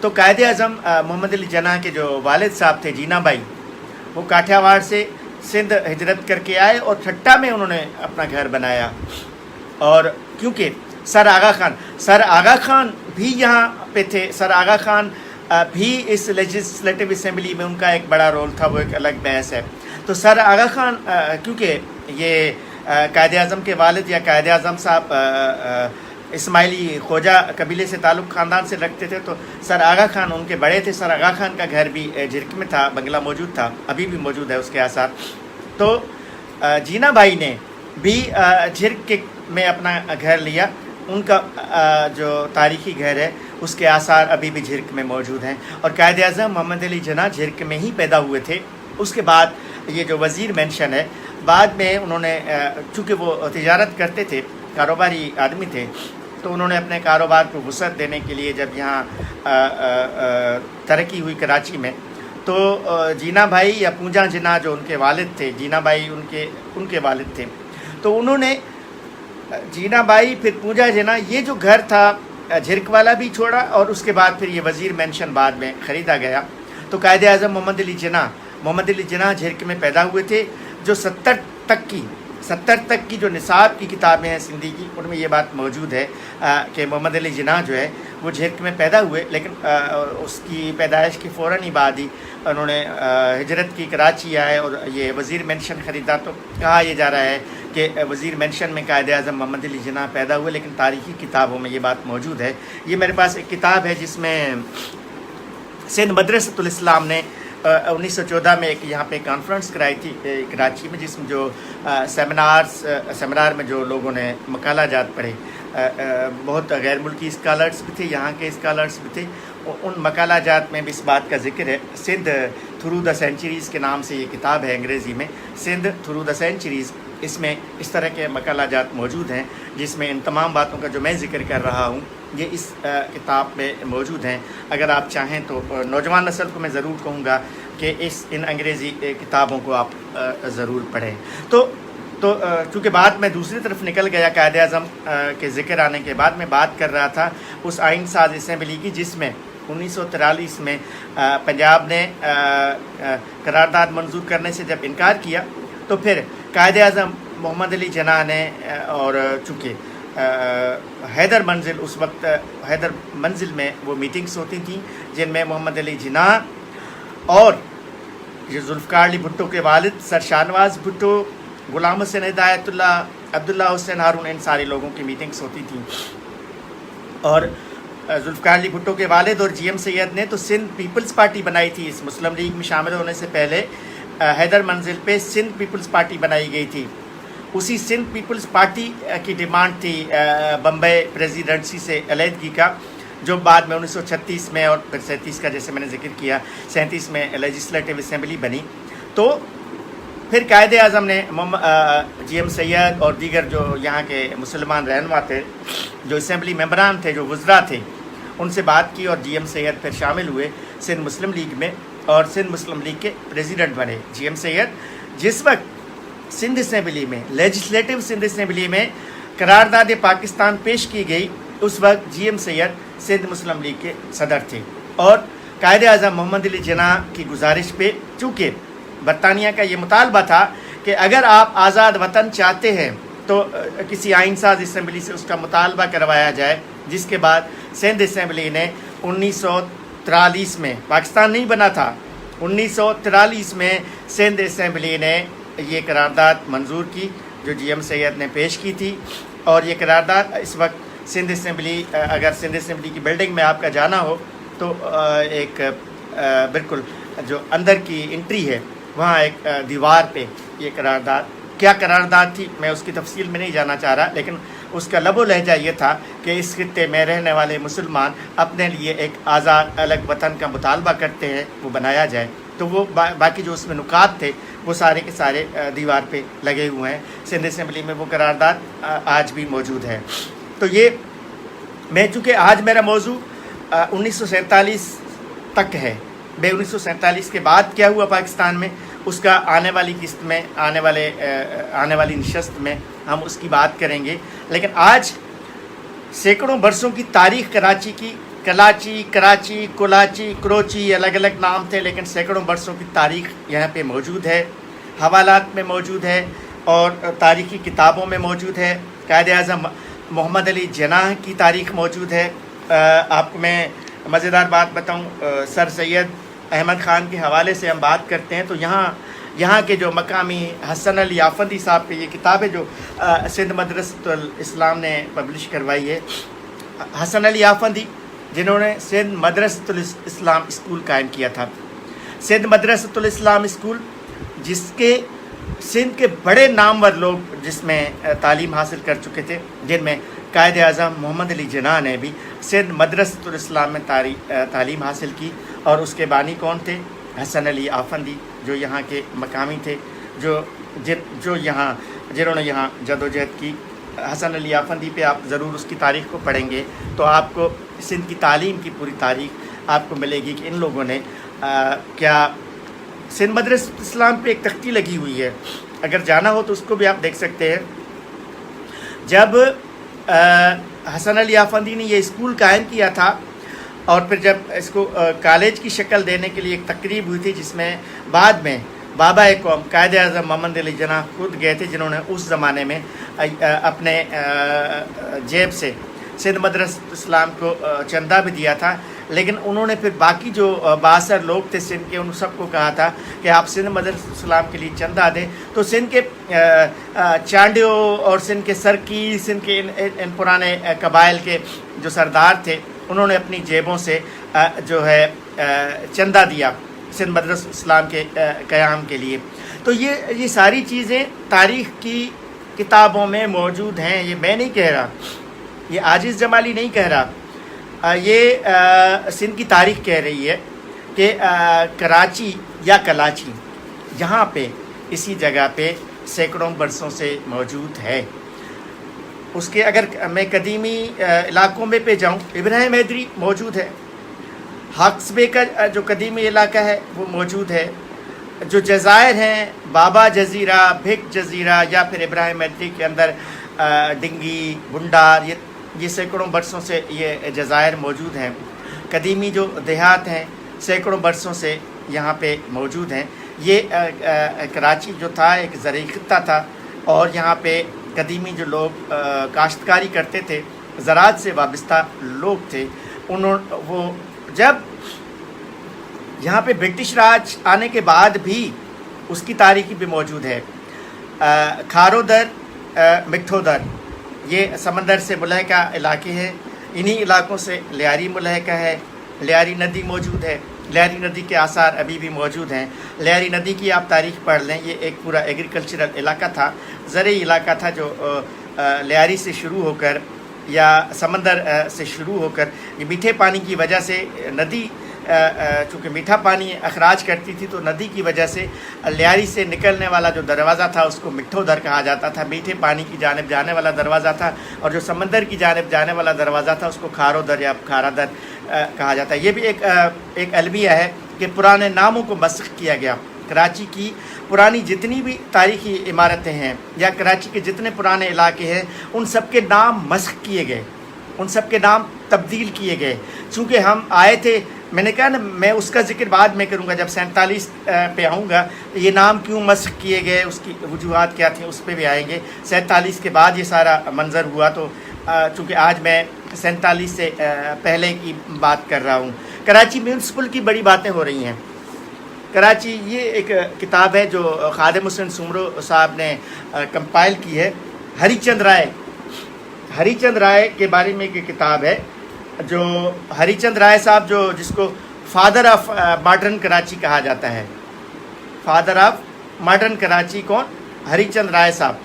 تو قائد اعظم محمد علی جناح کے جو والد صاحب تھے جینا بھائی، وہ کاٹھیا واڑ سے سندھ ہجرت کر کے آئے اور ٹھٹہ میں انہوں نے اپنا گھر بنایا، اور کیونکہ سر آغا خان بھی یہاں پہ تھے. سر آغا خان بھی اس لیجسلیٹو اسمبلی میں ان کا ایک بڑا رول تھا, وہ ایک الگ بحث ہے. تو سر آغا خان کیونکہ یہ قائد اعظم کے والد یا قائد اعظم صاحب اسماعیلی خوجہ قبیلے سے تعلق خاندان سے رکھتے تھے, تو سر آغا خان ان کے بڑے تھے. سر آغا خان کا گھر بھی جھرک میں تھا, بنگلہ موجود تھا, ابھی بھی موجود ہے اس کے آثار. تو جینا بھائی نے بھی جھرک میں اپنا گھر لیا. ان کا جو تاریخی گھر ہے اس کے آثار ابھی بھی جھرک میں موجود ہیں. اور قائد اعظم محمد علی جناح جھرک میں ہی پیدا ہوئے تھے. اس کے بعد یہ جو وزیر مینشن ہے, بعد میں انہوں نے چونکہ وہ تجارت کرتے تھے, کاروباری آدمی تھے, تو انہوں نے اپنے کاروبار کو وسعت دینے کے لیے جب یہاں ترقی ہوئی کراچی میں, تو جینا بھائی یا پونجا جناح جو ان کے والد تھے, جینا بھائی ان کے والد تھے, تو انہوں نے جینا بھائی پھر پونجا جناح یہ جو گھر تھا جھرک والا بھی چھوڑا, اور اس کے بعد پھر یہ وزیر مینشن بعد میں خریدا گیا. تو قائد اعظم محمد علی جناح جھرک میں پیدا ہوئے تھے. جو 70 تک کی جو نصاب کی کتابیں ہیں سندھی کی, ان میں یہ بات موجود ہے کہ محمد علی جناح جو ہے وہ جھرک میں پیدا ہوئے, لیکن اس کی پیدائش کے فوراً ہی بعد ہی انہوں نے ہجرت کی, کراچی آئے اور یہ وزیر مینشن خریدا. تو کہا یہ جا رہا ہے کہ وزیر مینشن میں قائد اعظم محمد علی جناح پیدا ہوئے, لیکن تاریخی کتابوں میں یہ بات موجود ہے. یہ میرے پاس ایک کتاب ہے جس میں سندھ مدرسۃ الاسلام نے 1914 میں ایک یہاں پہ کانفرنس کرائی تھی کراچی میں, جس میں جو سیمینار میں جو لوگوں نے مقالہ جات پڑھے, بہت غیر ملکی اسکالرس بھی تھے, یہاں کے اسکالرس بھی تھے. ان مقالہ جات میں بھی اس بات کا ذکر ہے. سندھ تھرو دا سینچریز کے نام سے یہ کتاب ہے انگریزی میں, سندھ تھرو دا سینچریز. اس میں اس طرح کے مقالہ جات موجود ہیں جس میں ان تمام باتوں کا جو میں ذکر کر رہا ہوں یہ اس کتاب میں موجود ہیں. اگر آپ چاہیں تو نوجوان نسل کو میں ضرور کہوں گا کہ ان انگریزی کتابوں کو آپ ضرور پڑھیں. تو چونکہ بعد میں دوسری طرف نکل گیا قائد اعظم کے ذکر آنے کے بعد, میں بات کر رہا تھا اس آئین ساز اسمبلی کی جس میں 1943 میں پنجاب نے قرارداد منظور کرنے سے جب انکار کیا, تو پھر قائد اعظم محمد علی جناح نے, اور چونکہ حیدر منزل میں وہ میٹنگز ہوتی تھیں جن میں محمد علی جناح اور ذوالفقار علی بھٹو کے والد سر شاہنواز بھٹو, غلام حسین ہدایت اللہ, عبداللہ حسین ہارون, ان سارے لوگوں کی میٹنگز ہوتی تھیں. اور ذوالفقار علی بھٹو کے والد اور جی ایم سید نے تو سندھ پیپلز پارٹی بنائی تھی. اس مسلم لیگ میں شامل ہونے سے پہلے حیدر منزل پہ سندھ پیپلز پارٹی بنائی گئی تھی. اسی سندھ پیپلز پارٹی کی ڈیمانڈ تھی بمبئی پریزیڈنسی سے علیحدگی کا, جو بعد میں 1936 میں اور پھر 37 کا جیسے میں نے ذکر کیا 37 میں لیجسلیٹو اسمبلی بنی. تو پھر قائد اعظم نے جی ایم سید اور دیگر جو یہاں کے مسلمان رہنما تھے, جو اسمبلی ممبران تھے, جو وزراء تھے, ان سے بات کی, اور جی ایم سید پھر شامل ہوئے سندھ مسلم لیگ میں اور سندھ مسلم لیگ کے پریزیڈنٹ بنے. جی ایم سید جس وقت سندھ اسمبلی میں, لیجسلیٹو سندھ اسمبلی میں قرارداد پاکستان پیش کی گئی, اس وقت جی ایم سید سندھ مسلم لیگ کے صدر تھے. اور قائد اعظم محمد علی جناح کی گزارش پہ, چونکہ برطانیہ کا یہ مطالبہ تھا کہ اگر آپ آزاد وطن چاہتے ہیں تو کسی آئین ساز اسمبلی سے اس کا مطالبہ کروایا جائے, جس کے بعد سندھ اسمبلی نے 1943 میں, پاکستان نہیں بنا تھا, 1943 میں سندھ اسمبلی نے یہ قرارداد منظور کی جو جی ایم سید نے پیش کی تھی. اور یہ قرارداد اس وقت سندھ اسمبلی, اگر سندھ اسمبلی کی بلڈنگ میں آپ کا جانا ہو تو ایک بالکل جو اندر کی انٹری ہے وہاں ایک دیوار پہ یہ قرارداد, کیا قرارداد تھی میں اس کی تفصیل میں نہیں جانا چاہ رہا, لیکن اس کا لب و لہجہ یہ تھا کہ اس خطے میں رہنے والے مسلمان اپنے لیے ایک آزاد الگ وطن کا مطالبہ کرتے ہیں, وہ بنایا جائے. تو وہ باقی جو اس میں نکات تھے وہ سارے کے سارے دیوار پہ لگے ہوئے ہیں. سندھ اسمبلی میں وہ قرارداد آج بھی موجود ہے. تو یہ میں, چونکہ آج میرا موضوع 1947 تک ہے, 1947 کے بعد کیا ہوا پاکستان میں اس کا آنے والی قسط میں, آنے والی نشست میں ہم اس کی بات کریں گے. لیکن آج سینکڑوں برسوں کی تاریخ کراچی کی, کراچی, کروچی الگ الگ نام تھے, لیکن سینکڑوں برسوں کی تاریخ یہاں پہ موجود ہے, حوالات میں موجود ہے اور تاریخی کتابوں میں موجود ہے. قائد اعظم محمد علی جناح کی تاریخ موجود ہے. آپ کو میں مزیدار بات بتاؤں, سر سید احمد خان کے حوالے سے ہم بات کرتے ہیں تو یہاں کے جو مقامی حسن علی آفندی صاحب کی یہ کتاب ہے جو سندھ مدرسۃ الاسلام نے پبلش کروائی ہے. حسن علی آفندی جنہوں نے سندھ مدرسۃ الاسلام اسکول قائم کیا تھا. سندھ مدرسۃ الاسلام اسکول جس کے سندھ کے بڑے نامور لوگ جس میں تعلیم حاصل کر چکے تھے, جن میں قائد اعظم محمد علی جناح نے بھی سندھ مدرسۃ الاسلام میں تعلیم حاصل کی. اور اس کے بانی کون تھے؟ حسن علی آفندی, جو یہاں کے مقامی تھے, جنہوں نے یہاں جدوجہد کی. حسن علی آفندی پہ آپ ضرور اس کی تاریخ کو پڑھیں گے تو آپ کو سندھ کی تعلیم کی پوری تاریخ آپ کو ملے گی کہ ان لوگوں نے کیا. سندھ مدرسۃ اسلام پہ ایک تختی لگی ہوئی ہے, اگر جانا ہو تو اس کو بھی آپ دیکھ سکتے ہیں. جب حسن علی آفندی نے یہ اسکول قائم کیا تھا اور پھر جب اس کو کالج کی شکل دینے کے لیے ایک تقریب ہوئی تھی جس میں بعد میں بابا قوم قائد اعظم محمد علی جناح خود گئے تھے, جنہوں نے اس زمانے میں اپنے جیب سے سندھ مدرسۃ اسلام کو چندہ بھی دیا تھا. لیکن انہوں نے پھر باقی جو بااثر لوگ تھے سندھ کے, ان سب کو کہا تھا کہ آپ سندھ مدرسۃ اسلام کے لیے چندہ دیں. تو سندھ کے چانڈیوں اور سندھ کے سرکی, سندھ کے ان پرانے قبائل کے جو سردار تھے, انہوں نے اپنی جیبوں سے جو ہے چندہ دیا سندھ مدرسۃ اسلام کے قیام کے لیے. تو یہ ساری چیزیں تاریخ کی کتابوں میں موجود ہیں. یہ میں نہیں کہہ رہا, یہ عاجز جمالی نہیں کہہ رہا, یہ سندھ کی تاریخ کہہ رہی ہے کہ کراچی یا کلاچی یہاں پہ اسی جگہ پہ سینکڑوں برسوں سے موجود ہے. اس کے اگر میں قدیمی علاقوں میں پہ جاؤں, ابراہیم حیدری موجود ہے, ہاکس بے کا جو قدیمی علاقہ ہے وہ موجود ہے. جو جزائر ہیں بابا جزیرہ, بھک جزیرہ یا پھر ابراہیم حیدری کے اندر ڈنگی, بنڈار, یہ سینکڑوں برسوں سے یہ جزائر موجود ہیں. قدیمی جو دیہات ہیں سینکڑوں برسوں سے یہاں پہ موجود ہیں. یہ کراچی جو تھا ایک زرعی خطہ تھا اور یہاں پہ قدیمی جو لوگ کاشتکاری کرتے تھے, زراعت سے وابستہ لوگ تھے, وہ جب یہاں پہ برٹش راج آنے کے بعد بھی اس کی تاریخی بھی موجود ہے. کھارو در, مٹھو در, یہ سمندر سے ملحقہ علاقے ہیں. انہی علاقوں سے لیاری ملحقہ ہے. لیاری ندی موجود ہے, لیاری ندی کے آثار ابھی بھی موجود ہیں. لیاری ندی کی آپ تاریخ پڑھ لیں, یہ ایک پورا ایگریکلچرل علاقہ تھا, زرعی علاقہ تھا جو لیاری سے شروع ہو کر یا سمندر سے شروع ہو کر یہ میٹھے پانی کی وجہ سے ندی چونکہ میٹھا پانی اخراج کرتی تھی تو ندی کی وجہ سے لیاری سے نکلنے والا جو دروازہ تھا اس کو مٹھو در کہا جاتا تھا. میٹھے پانی کی جانب جانے والا دروازہ تھا, اور جو سمندر کی جانب جانے والا دروازہ تھا اس کو کھارو در یا کھارا در کہا جاتا ہے. یہ بھی ایک المیہ ہے کہ پرانے ناموں کو مسخ کیا گیا. کراچی کی پرانی جتنی بھی تاریخی عمارتیں ہیں یا کراچی کے جتنے پرانے علاقے ہیں ان سب کے نام مسخ کیے گئے, ان سب کے نام تبدیل کیے گئے. چونکہ ہم آئے تھے, میں نے کہا نا میں اس کا ذکر بعد میں کروں گا جب 47 پہ آؤں گا, یہ نام کیوں مسخ کیے گئے, اس کی وجوہات کیا تھیں, اس پہ بھی آئیں گے. 47 کے بعد یہ سارا منظر ہوا, تو چونکہ آج میں 47 سے پہلے کی بات کر رہا ہوں. کراچی میونسپل کی بڑی باتیں ہو رہی ہیں. کراچی یہ ایک کتاب ہے جو خادم حسین سمرو صاحب نے کمپائل کی ہے. ہری چند رائے کے بارے میں ایک کتاب ہے جو ہری چند رائے صاحب جس کو فادر آف ماڈرن کراچی کہا جاتا ہے. فادر آف ماڈرن کراچی کون؟ ہری چند رائے صاحب.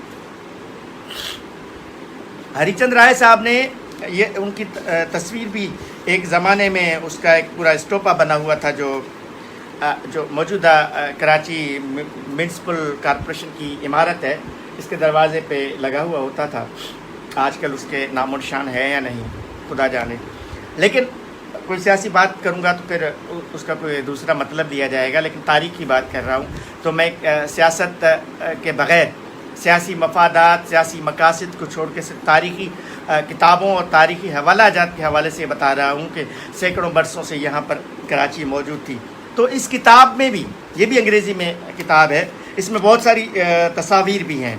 ہری چند رائے صاحب نے یہ ان کی تصویر بھی ایک زمانے میں اس کا ایک پورا اسٹوپا بنا ہوا تھا جو موجودہ کراچی میونسپل کارپوریشن کی عمارت ہے, اس کے دروازے پہ لگا ہوا ہوتا تھا. آج کل اس کے نام و نشان ہے یا نہیں خدا جانے. لیکن کوئی سیاسی بات کروں گا تو پھر اس کا کوئی دوسرا مطلب لیا جائے گا, لیکن تاریخ کی بات کر رہا ہوں تو میں سیاست کے بغیر سیاسی مفادات, سیاسی مقاصد کو چھوڑ کے صرف تاریخی کتابوں اور تاریخی حوالہ جات کے حوالے سے بتا رہا ہوں کہ سینکڑوں برسوں سے یہاں پر کراچی موجود تھی. تو اس کتاب میں بھی, یہ بھی انگریزی میں کتاب ہے, اس میں بہت ساری تصاویر بھی ہیں.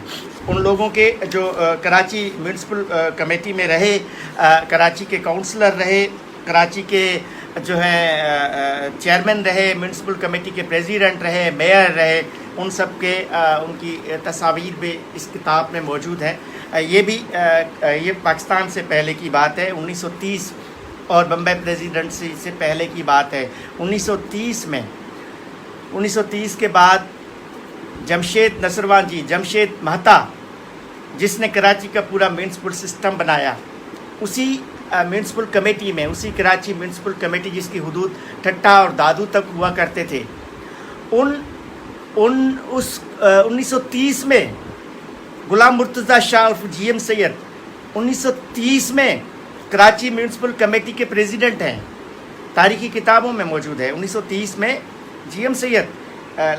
ان لوگوں کے جو کراچی میونسپل کمیٹی میں رہے، کراچی کے کونسلر رہے، کراچی کے جو ہے چیئرمین رہے، میونسپل کمیٹی کے پریزیڈنٹ رہے، میئر رہے، ان سب کے ان کی تصاویر بھی اس کتاب میں موجود ہیں۔ یہ پاکستان سے پہلے کی بات ہے، 1930 اور بمبئی پریزیڈنسی سے پہلے کی بات ہے۔ 1930 کے بعد جمشید نصروان جی، جمشید مہتا، جس نے کراچی کا پورا میونسپل سسٹم بنایا، اسی میونسپل کمیٹی میں، اسی کراچی میونسپل کمیٹی جس کی حدود ٹھٹا اور دادو تک ہوا کرتے تھے، 1930 میں غلام مرتضیٰ شاہ اور جی ایم سید 1930 میں کراچی میونسپل کمیٹی کے پریزیڈنٹ ہیں، تاریخی کتابوں میں موجود ہے۔ 1930 میں جی ایم سید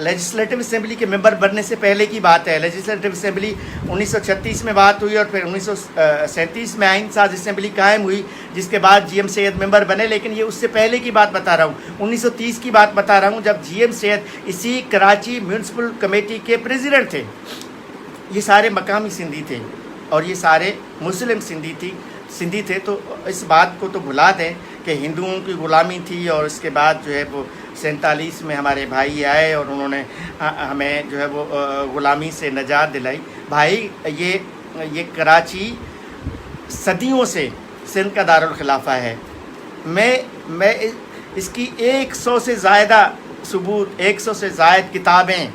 لیجسلیٹو اسمبلی کے ممبر بننے سے پہلے کی بات ہے۔ لیجسلیٹو اسمبلی 1936 میں بات ہوئی اور پھر 1937 میں آئین ساز اسمبلی قائم ہوئی، جس کے بعد جی ایم سید ممبر بنے، لیکن یہ اس سے پہلے کی بات بتا رہا ہوں، 1930 کی بات بتا رہا ہوں، جب جی ایم سید اسی کراچی میونسپل کمیٹی کے پریزیڈنٹ تھے۔ یہ سارے مقامی سندھی تھے اور یہ سارے مسلم سندھی تھے، تو اس بات کو تو بھلا دیں کہ ہندوؤں کی غلامی تھی، اور اس کے بعد جو ہے وہ 47 میں ہمارے بھائی آئے اور انہوں نے ہمیں جو ہے وہ غلامی سے نجات دلائی۔ بھائی یہ کراچی صدیوں سے سندھ کا دارالخلافہ ہے۔ میں اس کی 100 سے زائدہ ثبوت، 100 سے زائد کتابیں،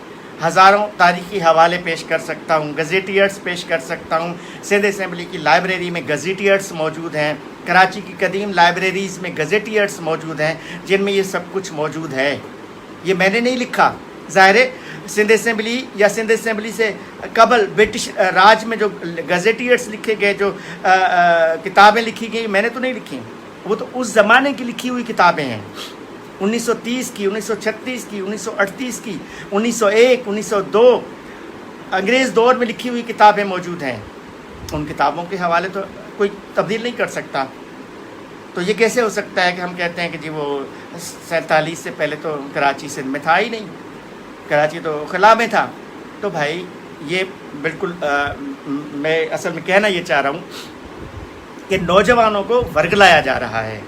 ہزاروں تاریخی حوالے پیش کر سکتا ہوں، گزیٹیئرز پیش کر سکتا ہوں۔ سندھ اسمبلی کی لائبریری میں گزیٹیئرز موجود ہیں، کراچی کی قدیم لائبریریز میں گزیٹیئرز موجود ہیں، جن میں یہ سب کچھ موجود ہے۔ یہ میں نے نہیں لکھا، ظاہر ہے سندھ اسمبلی یا سندھ اسمبلی سے قبل برٹش راج میں جو گزیٹیئرز لکھے گئے، جو کتابیں لکھی گئی، میں نے تو نہیں لکھی، وہ تو اس زمانے کی لکھی ہوئی کتابیں ہیں، 1930 کی، 1936 کی، 1938 کی، 1901، 1902 انگریز دور میں لکھی ہوئی کتابیں موجود ہیں۔ ان کتابوں کے حوالے تو کوئی تبدیل نہیں کر سکتا۔ تو یہ کیسے ہو سکتا ہے کہ ہم کہتے ہیں کہ جی وہ 47 سے پہلے تو کراچی سندھ میں تھا ہی نہیں، کراچی تو خلا میں تھا۔ تو بھائی یہ بالکل میں اصل میں کہنا یہ چاہ رہا ہوں کہ نوجوانوں کو ورگلایا جا رہا ہے،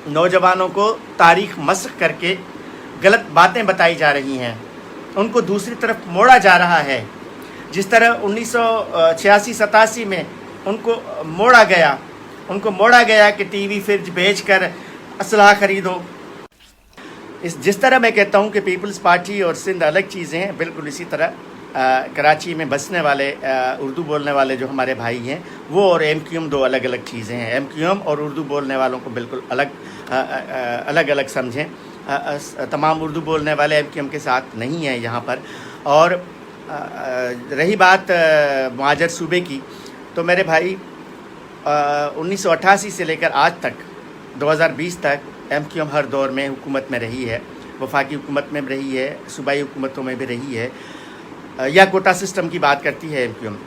نوجوانوں کو تاریخ مسخ کر کے غلط باتیں بتائی جا رہی ہیں، ان کو دوسری طرف موڑا جا رہا ہے۔ جس طرح 1986-87 میں ان کو موڑا گیا کہ ٹی وی فریج بیچ کر اسلحہ خریدو۔ جس طرح میں کہتا ہوں کہ پیپلز پارٹی اور سندھ الگ چیزیں ہیں، بالکل اسی طرح کراچی میں بسنے والے اردو بولنے والے جو ہمارے بھائی ہیں، وہ اور ایم کیو ایم دو الگ الگ چیزیں ہیں۔ ایم کیو ایم اور اردو بولنے والوں کو بالکل الگ سمجھیں۔ تمام اردو بولنے والے ایم کیو ایم کے ساتھ نہیں ہیں یہاں پر۔ اور رہی بات مہاجر صوبے کی، تو میرے بھائی 1988 سے لے کر آج تک 2020 تک ایم کیو ایم ہر دور میں حکومت میں رہی ہے، وفاقی حکومت میں بھی رہی ہے، صوبائی حکومتوں میں بھی رہی ہے، یا کوٹا سسٹم کی بات کرتی ہے ایم کیو ایم۔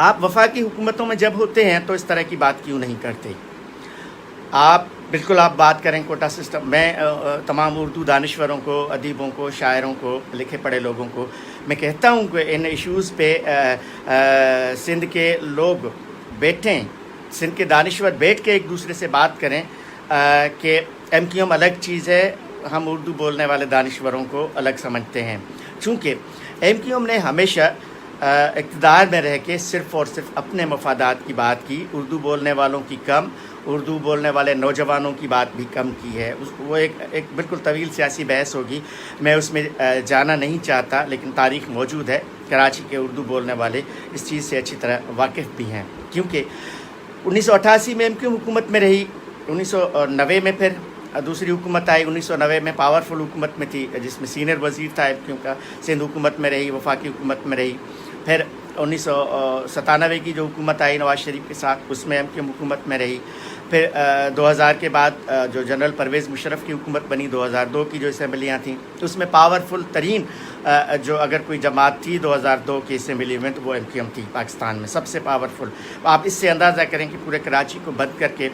آپ وفاقی حکومتوں میں جب ہوتے ہیں تو اس طرح کی بات کیوں نہیں کرتے؟ آپ بات کریں کوٹا سسٹم میں، تمام اردو دانشوروں کو، ادیبوں کو، شاعروں کو، لکھے پڑھے لوگوں کو میں کہتا ہوں کہ ان ایشوز پہ سندھ کے لوگ بیٹھیں، سندھ کے دانشور بیٹھ کے ایک دوسرے سے بات کریں کہ ایم کیو ایم الگ چیز ہے، ہم اردو بولنے والے دانشوروں کو الگ سمجھتے ہیں۔ چونکہ ایم کیو ایم نے ہمیشہ اقتدار میں رہ کے صرف اور صرف اپنے مفادات کی بات کی، اردو بولنے والوں کی کم، اردو بولنے والے نوجوانوں کی بات بھی کم کی ہے۔ وہ ایک بالکل طویل سیاسی بحث ہوگی، میں اس میں جانا نہیں چاہتا، لیکن تاریخ موجود ہے، کراچی کے اردو بولنے والے اس چیز سے اچھی طرح واقف بھی ہیں، کیونکہ 1988 میں ایم کیو ایم حکومت میں رہی، 1990 میں پھر دوسری حکومت آئی، 1990 میں پاورفل حکومت میں تھی جس میں سینئر وزیر تھا ایم کیو ایم کا، سندھ حکومت میں رہی، وفاقی حکومت میں رہی۔ پھر 1997 کی جو حکومت آئی نواز شریف کے ساتھ، اس میں ایم کیو ایم حکومت میں رہی۔ پھر 2000 کے بعد جو جنرل پرویز مشرف کی حکومت بنی، 2002 کی جو اسمبلیاں تھیں، اس میں پاورفل ترین جو اگر کوئی جماعت تھی 2002 کی اسمبلی میں، تو وہ ایم کیو ایم تھی، پاکستان میں سب سے پاورفل۔ آپ اس سے اندازہ کریں کہ پورے کراچی کو بند کر کے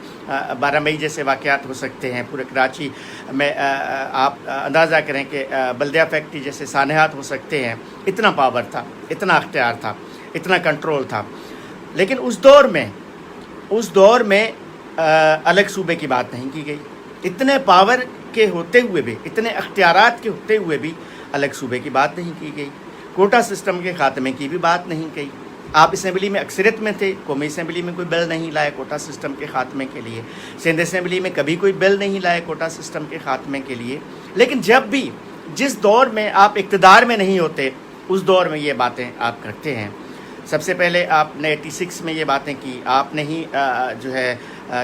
12 مئی جیسے واقعات ہو سکتے ہیں، پورے کراچی میں آپ اندازہ کریں کہ بلدیہ فیکٹری جیسے سانحات ہو سکتے ہیں، اتنا پاور تھا، اتنا اختیار تھا۔ اتنا کنٹرول تھا. لیکن اس دور میں الگ صوبے کی بات نہیں کی گئی. اتنے پاور کے ہوتے ہوئے بھی, اتنے اختیارات کے ہوتے ہوئے بھی الگ صوبے کی بات نہیں کی گئی. کوٹا سسٹم کے خاتمے کی بھی بات نہیں کی. آپ اسمبلی میں اکثریت میں تھے, قومی اسمبلی میں کوئی بل نہیں لائے کوٹا سسٹم کے خاتمے کے لیے. سندھ اسمبلی میں کبھی کوئی بل نہیں لائے کوٹا سسٹم کے خاتمے کے لیے. لیکن جب بھی جس دور میں آپ اقتدار میں نہیں ہوتے اس دور میں یہ باتیں آپ کرتے ہیں. سب سے پہلے آپ نے 86 میں یہ باتیں کی. آپ نے ہی جو ہے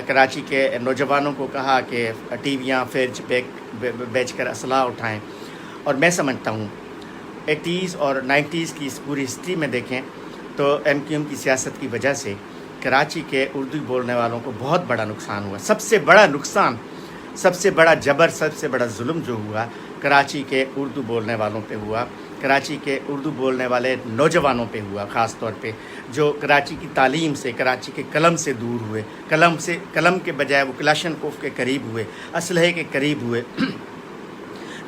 کراچی کے نوجوانوں کو کہا کہ ٹی ویاں فریج بیچ کر اسلحہ اٹھائیں. اور میں سمجھتا ہوں 80s اور 90s کی اس پوری ہسٹری میں دیکھیں تو ایم کیو ایم کی سیاست کی وجہ سے کراچی کے اردو بولنے والوں کو بہت بڑا نقصان ہوا. سب سے بڑا نقصان, سب سے بڑا جبر, سب سے بڑا ظلم جو ہوا کراچی کے اردو بولنے والوں پہ ہوا, کراچی کے اردو بولنے والے نوجوانوں پہ ہوا. خاص طور پہ جو کراچی کی تعلیم سے, کراچی کے قلم سے دور ہوئے, قلم کے بجائے وہ کلاشنکوف کے قریب ہوئے, اسلحے کے قریب ہوئے,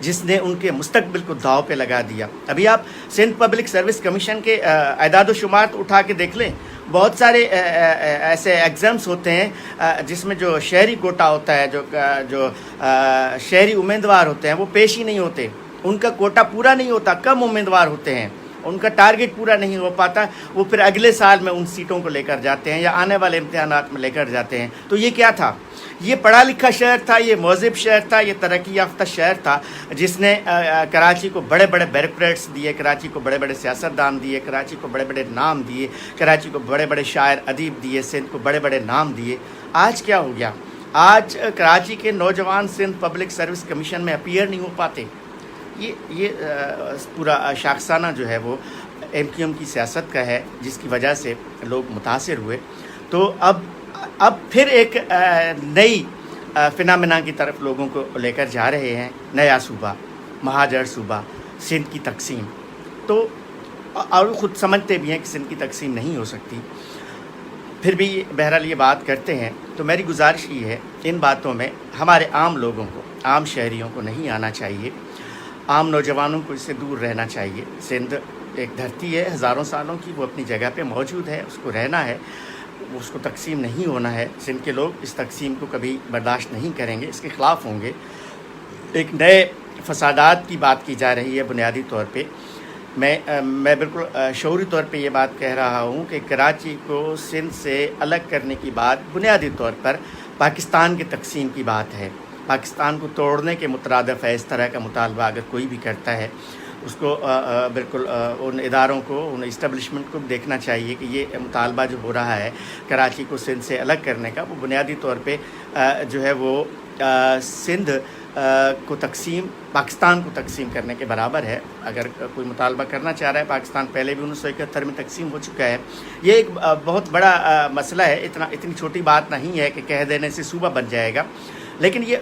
جس نے ان کے مستقبل کو داؤ پہ لگا دیا. ابھی آپ سندھ پبلک سروس کمیشن کے اعداد و شمار اٹھا کے دیکھ لیں. بہت سارے ایسے ایگزامس ہوتے ہیں جس میں جو شہری کوٹا ہوتا ہے, جو شہری امیدوار ہوتے ہیں وہ پیش ہی نہیں ہوتے. ان کا کوٹا پورا نہیں ہوتا, کم امیدوار ہوتے ہیں, ان کا ٹارگٹ پورا نہیں ہو پاتا. وہ پھر اگلے سال میں ان سیٹوں کو لے کر جاتے ہیں یا آنے والے امتحانات میں لے کر جاتے ہیں. تو یہ کیا تھا؟ یہ پڑھا لکھا شہر تھا, یہ مہذب شہر تھا, یہ ترقی یافتہ شہر تھا جس نے کراچی کو بڑے بڑے بیوروکریٹس دیے, کراچی کو بڑے بڑے سیاستدان دیے, کراچی کو بڑے بڑے نام دیے, کراچی کو بڑے بڑے شاعر ادیب دیے, سندھ کو بڑے بڑے نام دیے. آج کیا ہو گیا؟ آج کراچی کے نوجوان سندھ پبلک سروس کمیشن میں اپیئر نہیں ہو پاتے. یہ پورا شاخسانہ جو ہے وہ ایم کیو ایم کی سیاست کا ہے, جس کی وجہ سے لوگ متاثر ہوئے. تو اب پھر ایک نئی فنامنا کی طرف لوگوں کو لے کر جا رہے ہیں. نیا صوبہ, مہاجر صوبہ, سندھ کی تقسیم. تو اور خود سمجھتے بھی ہیں کہ سندھ کی تقسیم نہیں ہو سکتی, پھر بھی بہرحال یہ بات کرتے ہیں. تو میری گزارش یہ ہے, ان باتوں میں ہمارے عام لوگوں کو, عام شہریوں کو نہیں آنا چاہیے. عام نوجوانوں کو اس سے دور رہنا چاہیے. سندھ ایک دھرتی ہے ہزاروں سالوں کی, وہ اپنی جگہ پہ موجود ہے, اس کو رہنا ہے, اس کو تقسیم نہیں ہونا ہے. سندھ کے لوگ اس تقسیم کو کبھی برداشت نہیں کریں گے, اس کے خلاف ہوں گے. ایک نئے فسادات کی بات کی جا رہی ہے بنیادی طور پہ. میں بالکل شعوری طور پہ یہ بات کہہ رہا ہوں کہ کراچی کو سندھ سے الگ کرنے کی بات بنیادی طور پر پاکستان کے تقسیم کی بات ہے. پاکستان کو توڑنے کے مترادف ہے. اس طرح کا مطالبہ اگر کوئی بھی کرتا ہے, اس کو بالکل ان اداروں کو, ان اسٹیبلشمنٹ کو دیکھنا چاہیے کہ یہ مطالبہ جو ہو رہا ہے کراچی کو سندھ سے الگ کرنے کا, وہ بنیادی طور پہ جو ہے وہ سندھ کو تقسیم, پاکستان کو تقسیم کرنے کے برابر ہے. اگر کوئی مطالبہ کرنا چاہ رہا ہے, پاکستان پہلے بھی 1971 میں تقسیم ہو چکا ہے. یہ ایک بہت بڑا مسئلہ ہے, اتنی چھوٹی بات نہیں ہے کہ کہہ دینے سے صوبہ بن جائے گا. لیکن یہ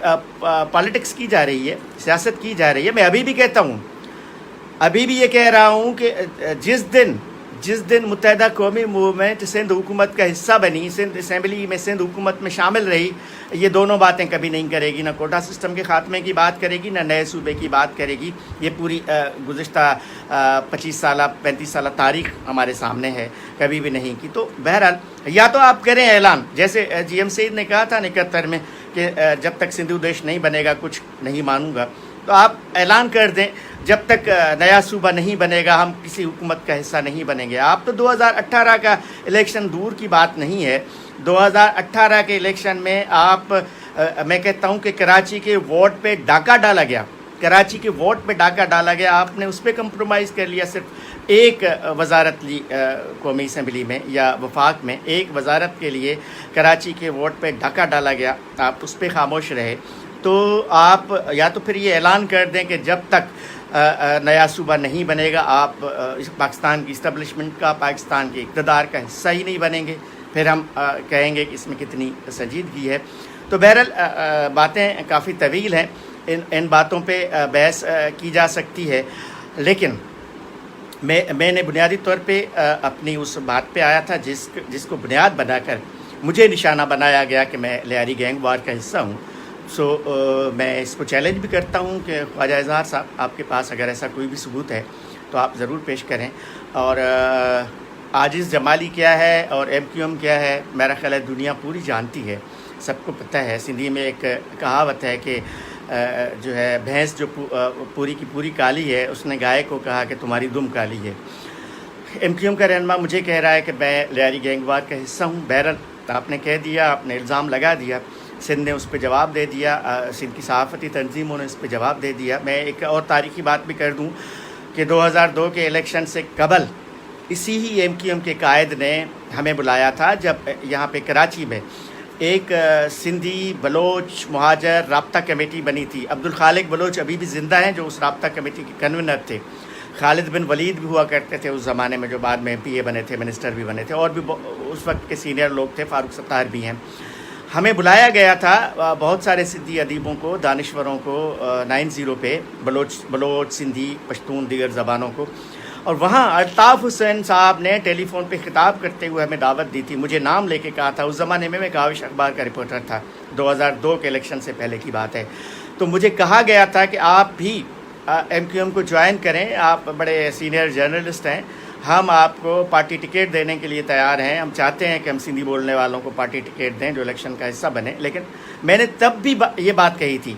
پالیٹکس کی جا رہی ہے, سیاست کی جا رہی ہے. میں ابھی بھی کہتا ہوں, ابھی بھی یہ کہہ رہا ہوں کہ جس دن متحدہ قومی موومنٹ سندھ حکومت کا حصہ بنی, سندھ اسمبلی میں سندھ حکومت میں شامل رہی, یہ دونوں باتیں کبھی نہیں کرے گی. نہ کوٹا سسٹم کے خاتمے کی بات کرے گی, نہ نئے صوبے کی بات کرے گی. یہ پوری گزشتہ 25 سالہ 35 سالہ تاریخ ہمارے سامنے ہے, کبھی بھی نہیں کی. تو بہرحال یا تو آپ کریں اعلان, جیسے جی ایم سعید نے کہا تھا 71 میں کہ جب تک سندھو دیش نہیں بنے گا کچھ نہیں مانوں گا. تو آپ اعلان کر دیں جب تک نیا صوبہ نہیں بنے گا ہم کسی حکومت کا حصہ نہیں بنیں گے. آپ تو 2018 کا الیکشن دور کی بات نہیں ہے. 2018 کے الیکشن میں آپ, میں کہتا ہوں کہ کراچی کے ووٹ پہ ڈاکہ ڈالا گیا, کراچی کے ووٹ پہ ڈاکہ ڈالا گیا. آپ نے اس پہ کمپرومائز کر لیا, صرف ایک وزارت لی قومی اسمبلی میں یا وفاق میں, ایک وزارت کے لیے کراچی کے ووٹ پہ ڈاکہ ڈالا گیا, آپ اس پہ خاموش رہے. تو آپ یا تو پھر یہ اعلان کر دیں کہ جب تک نیا صوبہ نہیں بنے گا آپ پاکستان کی اسٹیبلشمنٹ کا, پاکستان کے اقتدار کا حصہ ہی نہیں بنیں گے, پھر ہم کہیں گے کہ اس میں کتنی سنجیدگی ہے. تو بہرحال باتیں کافی طویل ہیں, ان باتوں پہ بحث کی جا سکتی ہے. لیکن میں نے بنیادی طور پہ اپنی اس بات پہ آیا تھا جس کو بنیاد بنا کر مجھے نشانہ بنایا گیا کہ میں لیاری گینگ وار کا حصہ ہوں. میں اس کو چیلنج بھی کرتا ہوں کہ خواجہ اظہار صاحب, آپ کے پاس اگر ایسا کوئی بھی ثبوت ہے تو آپ ضرور پیش کریں. اور عاجز جمالی کیا ہے اور ایم کیو ایم کیا ہے میرا خیال ہے دنیا پوری جانتی ہے، سب کو پتہ ہے۔ سندھی میں ایک کہاوت ہے کہ جو ہے بھینس جو پوری کی پوری کالی ہے، اس نے گائے کو کہا کہ تمہاری دم کالی ہے۔ ایم کیو ایم کا رہنما مجھے کہہ رہا ہے کہ میں لیاری گینگ وار کا حصہ ہوں۔ بہرحال آپ نے کہہ دیا، آپ نے الزام لگا دیا، سندھ نے اس پہ جواب دے دیا، سندھ کی صحافتی تنظیموں نے اس پہ جواب دے دیا۔ میں ایک اور تاریخی بات بھی کر دوں کہ 2002 کے الیکشن سے قبل اسی ہی ایم کیو ایم کے قائد نے ہمیں بلایا تھا، جب یہاں پہ کراچی میں ایک سندھی بلوچ مہاجر رابطہ کمیٹی بنی تھی۔ عبدالخالق بلوچ ابھی بھی زندہ ہیں جو اس رابطہ کمیٹی کے کنوینر تھے۔ خالد بن ولید بھی ہوا کرتے تھے اس زمانے میں، جو بعد میں پی اے بنے تھے، منسٹر بھی بنے تھے، اور بھی اس وقت کے سینئر لوگ تھے، فاروق ستار بھی ہیں۔ ہمیں بلایا گیا تھا بہت سارے سندھی ادیبوں کو، دانشوروں کو 90 پہ، بلوچ سندھی پشتون دیگر زبانوں کو، اور وہاں الطاف حسین صاحب نے ٹیلی فون پہ خطاب کرتے ہوئے ہمیں دعوت دی تھی، مجھے نام لے کے کہا تھا۔ اس زمانے میں کاوش اخبار کا رپورٹر تھا، 2002 کے الیکشن سے پہلے کی بات ہے۔ تو مجھے کہا گیا تھا کہ آپ بھی ایم کیو ایم کو جوائن کریں، آپ بڑے سینئر جرنلسٹ ہیں، ہم آپ کو پارٹی ٹکٹ دینے کے لیے تیار ہیں، ہم چاہتے ہیں کہ ہم سندھی بولنے والوں کو پارٹی ٹکٹ دیں جو الیکشن کا حصہ بنے۔ لیکن میں نے تب بھی یہ بات کہی تھی،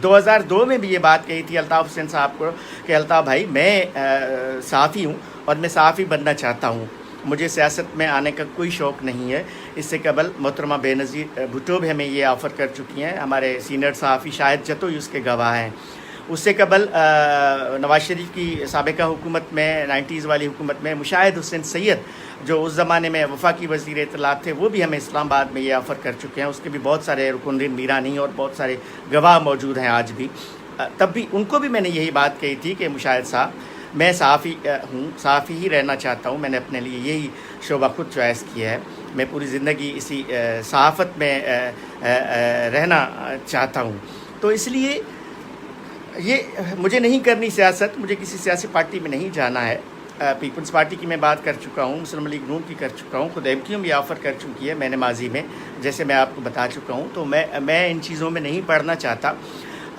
2002 میں بھی یہ بات کہی تھی الطاف حسین صاحب کو کہ الطاف بھائی میں صحافی ہوں اور میں صحافی بننا چاہتا ہوں، مجھے سیاست میں آنے کا کوئی شوق نہیں ہے۔ اس سے قبل محترمہ بے نظیر بھٹو بھی ہمیں یہ آفر کر چکی ہیں، ہمارے سینئر صحافی شاہد جتوئی اس کے گواہ ہیں۔ اس سے قبل نواز شریف کی سابقہ حکومت میں، 90s والی حکومت میں، مشاہد حسین سید جو اس زمانے میں وفاقی وزیر اطلاعات تھے، وہ بھی ہمیں اسلام آباد میں یہ آفر کر چکے ہیں۔ اس کے بھی بہت سارے رکن میرانی اور بہت سارے گواہ موجود ہیں آج بھی۔ تب بھی ان کو بھی میں نے یہی بات کہی تھی کہ مشاہد صاحب میں صحافی ہوں، صحافی ہی رہنا چاہتا ہوں، میں نے اپنے لیے یہی شعبہ خود چوائس کیا ہے، میں پوری زندگی اسی صحافت میں رہنا چاہتا ہوں۔ تو اس لیے یہ مجھے نہیں کرنی سیاست، مجھے کسی سیاسی پارٹی میں نہیں جانا ہے۔ پیپلز پارٹی کی میں بات کر چکا ہوں، مسلم لیگ نون کی کر چکا ہوں، خود ایم کیو ایم بھی آفر کر چکی ہے میں نے ماضی میں، جیسے میں آپ کو بتا چکا ہوں۔ تو میں ان چیزوں میں نہیں پڑھنا چاہتا،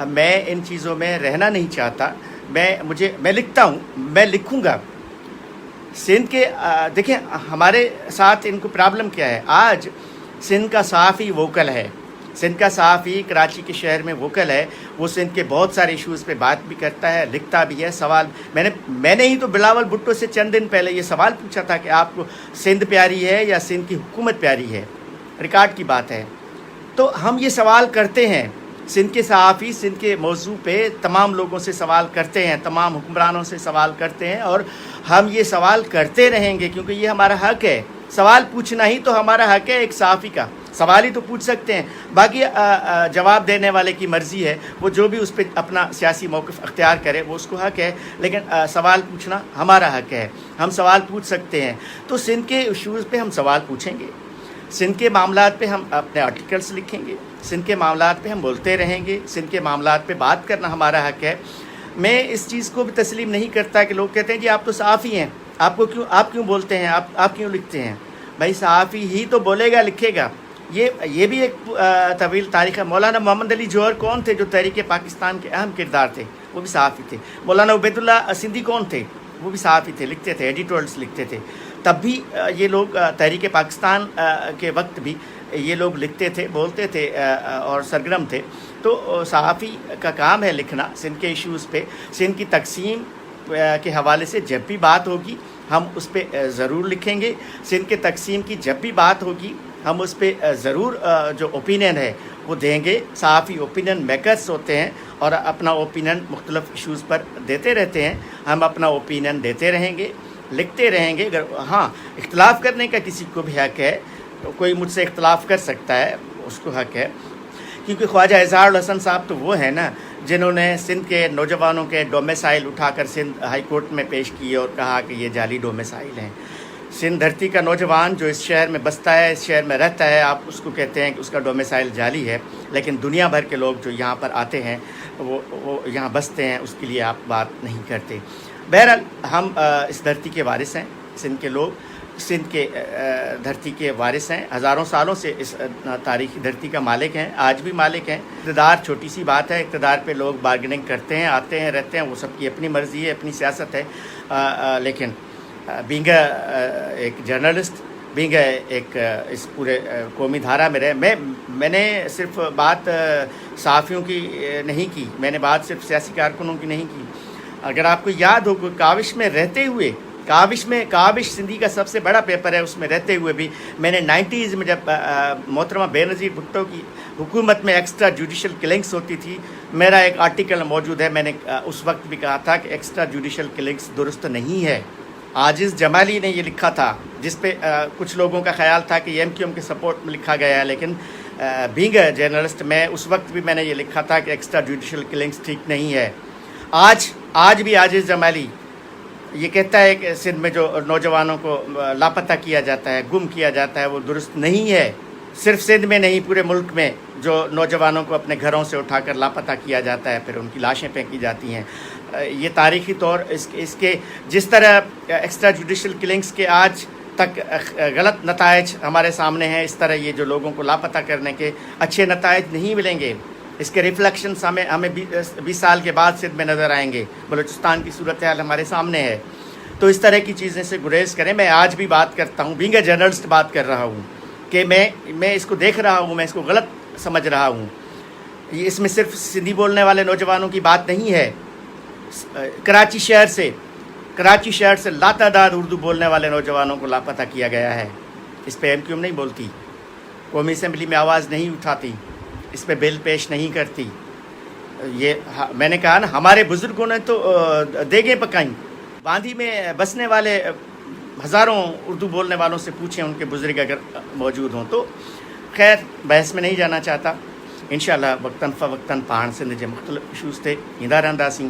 میں ان چیزوں میں رہنا نہیں چاہتا۔ میں لکھتا ہوں، میں لکھوں گا۔ سندھ کے دیکھیں ہمارے ساتھ ان کو پرابلم کیا ہے، آج سندھ کا صحافی ووکل ہے، سندھ کا صحافی کراچی کے شہر میں ووکل ہے، وہ سندھ کے بہت سارے ایشوز پہ بات بھی کرتا ہے، لکھتا بھی ہے۔ سوال میں نے ہی تو بلاول بھٹو سے چند دن پہلے یہ سوال پوچھا تھا کہ آپ کو سندھ پیاری ہے یا سندھ کی حکومت پیاری ہے، ریکارڈ کی بات ہے۔ تو ہم یہ سوال کرتے ہیں، سندھ کے صحافی سندھ کے موضوع پہ تمام لوگوں سے سوال کرتے ہیں، تمام حکمرانوں سے سوال کرتے ہیں، اور ہم یہ سوال کرتے رہیں گے کیونکہ یہ ہمارا حق ہے۔ سوال پوچھنا ہی تو ہمارا حق ہے ایک صحافی کا، سوال ہی تو پوچھ سکتے ہیں، باقی جواب دینے والے کی مرضی ہے، وہ جو بھی اس پہ اپنا سیاسی موقف اختیار کرے وہ اس کو حق ہے، لیکن سوال پوچھنا ہمارا حق ہے، ہم سوال پوچھ سکتے ہیں۔ تو سندھ کے ایشوز پہ ہم سوال پوچھیں گے، سندھ کے معاملات پہ ہم اپنے آرٹیکلس لکھیں گے، سندھ کے معاملات پہ ہم بولتے رہیں گے، سندھ کے معاملات پہ بات کرنا ہمارا حق ہے۔ میں اس چیز کو بھی تسلیم نہیں کرتا کہ لوگ کہتے ہیں جی آپ تو صحافی ہیں، آپ کیوں بولتے ہیں، آپ کیوں لکھتے ہیں؟ بھائی صحافی ہی تو بولے گا، لکھے گا۔ یہ بھی ایک طویل تاریخ ہے۔ مولانا محمد علی جوہر کون تھے جو تحریک پاکستان کے اہم کردار تھے؟ وہ بھی صحافی تھے۔ مولانا عبید اللہ سندھی کون تھے؟ وہ بھی صحافی تھے، لکھتے تھے، ایڈیٹورلس لکھتے تھے۔ تب بھی یہ لوگ تحریک پاکستان کے وقت بھی یہ لوگ لکھتے تھے، بولتے تھے اور سرگرم تھے۔ تو صحافی کا کام ہے لکھنا سندھ کے ایشوز پہ۔ سندھ کی تقسیم کے حوالے سے جب بھی بات ہوگی ہم اس پہ ضرور لکھیں گے، سندھ کے تقسیم کی جب بھی بات ہوگی ہم اس پہ ضرور جو اوپینین ہے وہ دیں گے۔ صحافی اوپینین میکرز ہوتے ہیں اور اپنا اوپینین مختلف ایشوز پر دیتے رہتے ہیں، ہم اپنا اوپینین دیتے رہیں گے، لکھتے رہیں گے۔ اگر ہاں اختلاف کرنے کا کسی کو بھی حق ہے، کوئی مجھ سے اختلاف کر سکتا ہے، اس کو حق ہے، کیونکہ خواجہ اظہار الحسن صاحب تو وہ ہیں نا جنہوں نے سندھ کے نوجوانوں کے ڈومیسائل اٹھا کر سندھ ہائی کورٹ میں پیش کیے اور کہا کہ یہ جعلی ڈومیسائل ہیں۔ سندھ دھرتی کا نوجوان جو اس شہر میں بستا ہے، اس شہر میں رہتا ہے، آپ اس کو کہتے ہیں کہ اس کا ڈومیسائل جعلی ہے، لیکن دنیا بھر کے لوگ جو یہاں پر آتے ہیں وہ یہاں بستے ہیں، اس کے لیے آپ بات نہیں کرتے۔ بہرحال ہم اس دھرتی کے وارث ہیں، سندھ کے لوگ سندھ کے دھرتی کے وارث ہیں، ہزاروں سالوں سے اس تاریخی دھرتی کا مالک ہیں، آج بھی مالک ہیں۔ اقتدار چھوٹی سی بات ہے، اقتدار پہ لوگ بارگننگ کرتے ہیں، آتے ہیں، رہتے ہیں، وہ سب کی اپنی مرضی ہے، اپنی سیاست ہے، لیکن بینگ ایک جرنلسٹ، بینگ ایک اس پورے قومی دھارا میں رہے، میں نے صرف بات صحافیوں کی نہیں کی، میں نے بات صرف سیاسی کارکنوں کی نہیں کی. اگر آپ کو یاد ہو کہ کاوش میں رہتے ہوئے، کاوش سندھی کا سب سے بڑا پیپر ہے، اس میں رہتے ہوئے بھی میں نے 90s میں جب محترمہ بے نظیر بھٹو کی حکومت میں ایکسٹرا جوڈیشل کلنگس ہوتی تھی، میرا ایک آرٹیکل موجود ہے، میں نے اس وقت بھی کہا تھا کہ ایکسٹرا جوڈیشل کلنگس درست نہیں ہے. عاجز جمالی نے یہ لکھا تھا، جس پہ کچھ لوگوں کا خیال تھا کہ یہ MQM کے سپورٹ میں لکھا گیا ہے، لیکن بینگ اے جرنلسٹ میں اس وقت بھی میں نے یہ لکھا تھا کہ ایکسٹرا جوڈیشل کلنگس ٹھیک نہیں ہے. آج بھی عاجز جمالی یہ کہتا ہے کہ سندھ میں جو نوجوانوں کو لاپتہ کیا جاتا ہے، گم کیا جاتا ہے، وہ درست نہیں ہے. صرف سندھ میں نہیں، پورے ملک میں جو نوجوانوں کو اپنے گھروں سے اٹھا کر لاپتہ کیا جاتا ہے، پھر ان کی لاشیں پھینکی جاتی ہیں. یہ تاریخی طور اس کے جس طرح ایکسٹرا جوڈیشل کلنگس کے آج تک غلط نتائج ہمارے سامنے ہیں، اس طرح یہ جو لوگوں کو لاپتہ کرنے کے اچھے نتائج نہیں ملیں گے. اس کے ریفلیکشنس ہمیں 20 سال کے بعد سندھ میں نظر آئیں گے. بلوچستان کی صورتحال ہمارے سامنے ہے. تو اس طرح کی چیزیں سے گریز کریں. میں آج بھی بات کرتا ہوں، بینگ اے جرنلسٹ بات کر رہا ہوں کہ میں اس کو دیکھ رہا ہوں، میں اس کو غلط سمجھ رہا ہوں. اس میں صرف سندھی بولنے والے نوجوانوں کی بات نہیں ہے. کراچی شہر سے لاتعداد اردو بولنے والے نوجوانوں کو لاپتہ کیا گیا ہے. اس پہ MQM نہیں بولتی، قومی اسمبلی میں آواز نہیں اٹھاتی، اس پہ بل پیش نہیں کرتی. یہ میں نے کہا نا، ہمارے بزرگوں نے تو دیگیں پکائیں. باندھی میں بسنے والے ہزاروں اردو بولنے والوں سے پوچھیں، ان کے بزرگ اگر موجود ہوں تو. خیر، بحث میں نہیں جانا چاہتا. انشاءاللہ وقتاً فوقتاً پاڻ سندھ کے مختلف ایشوز تے ایندا رہنداسیں،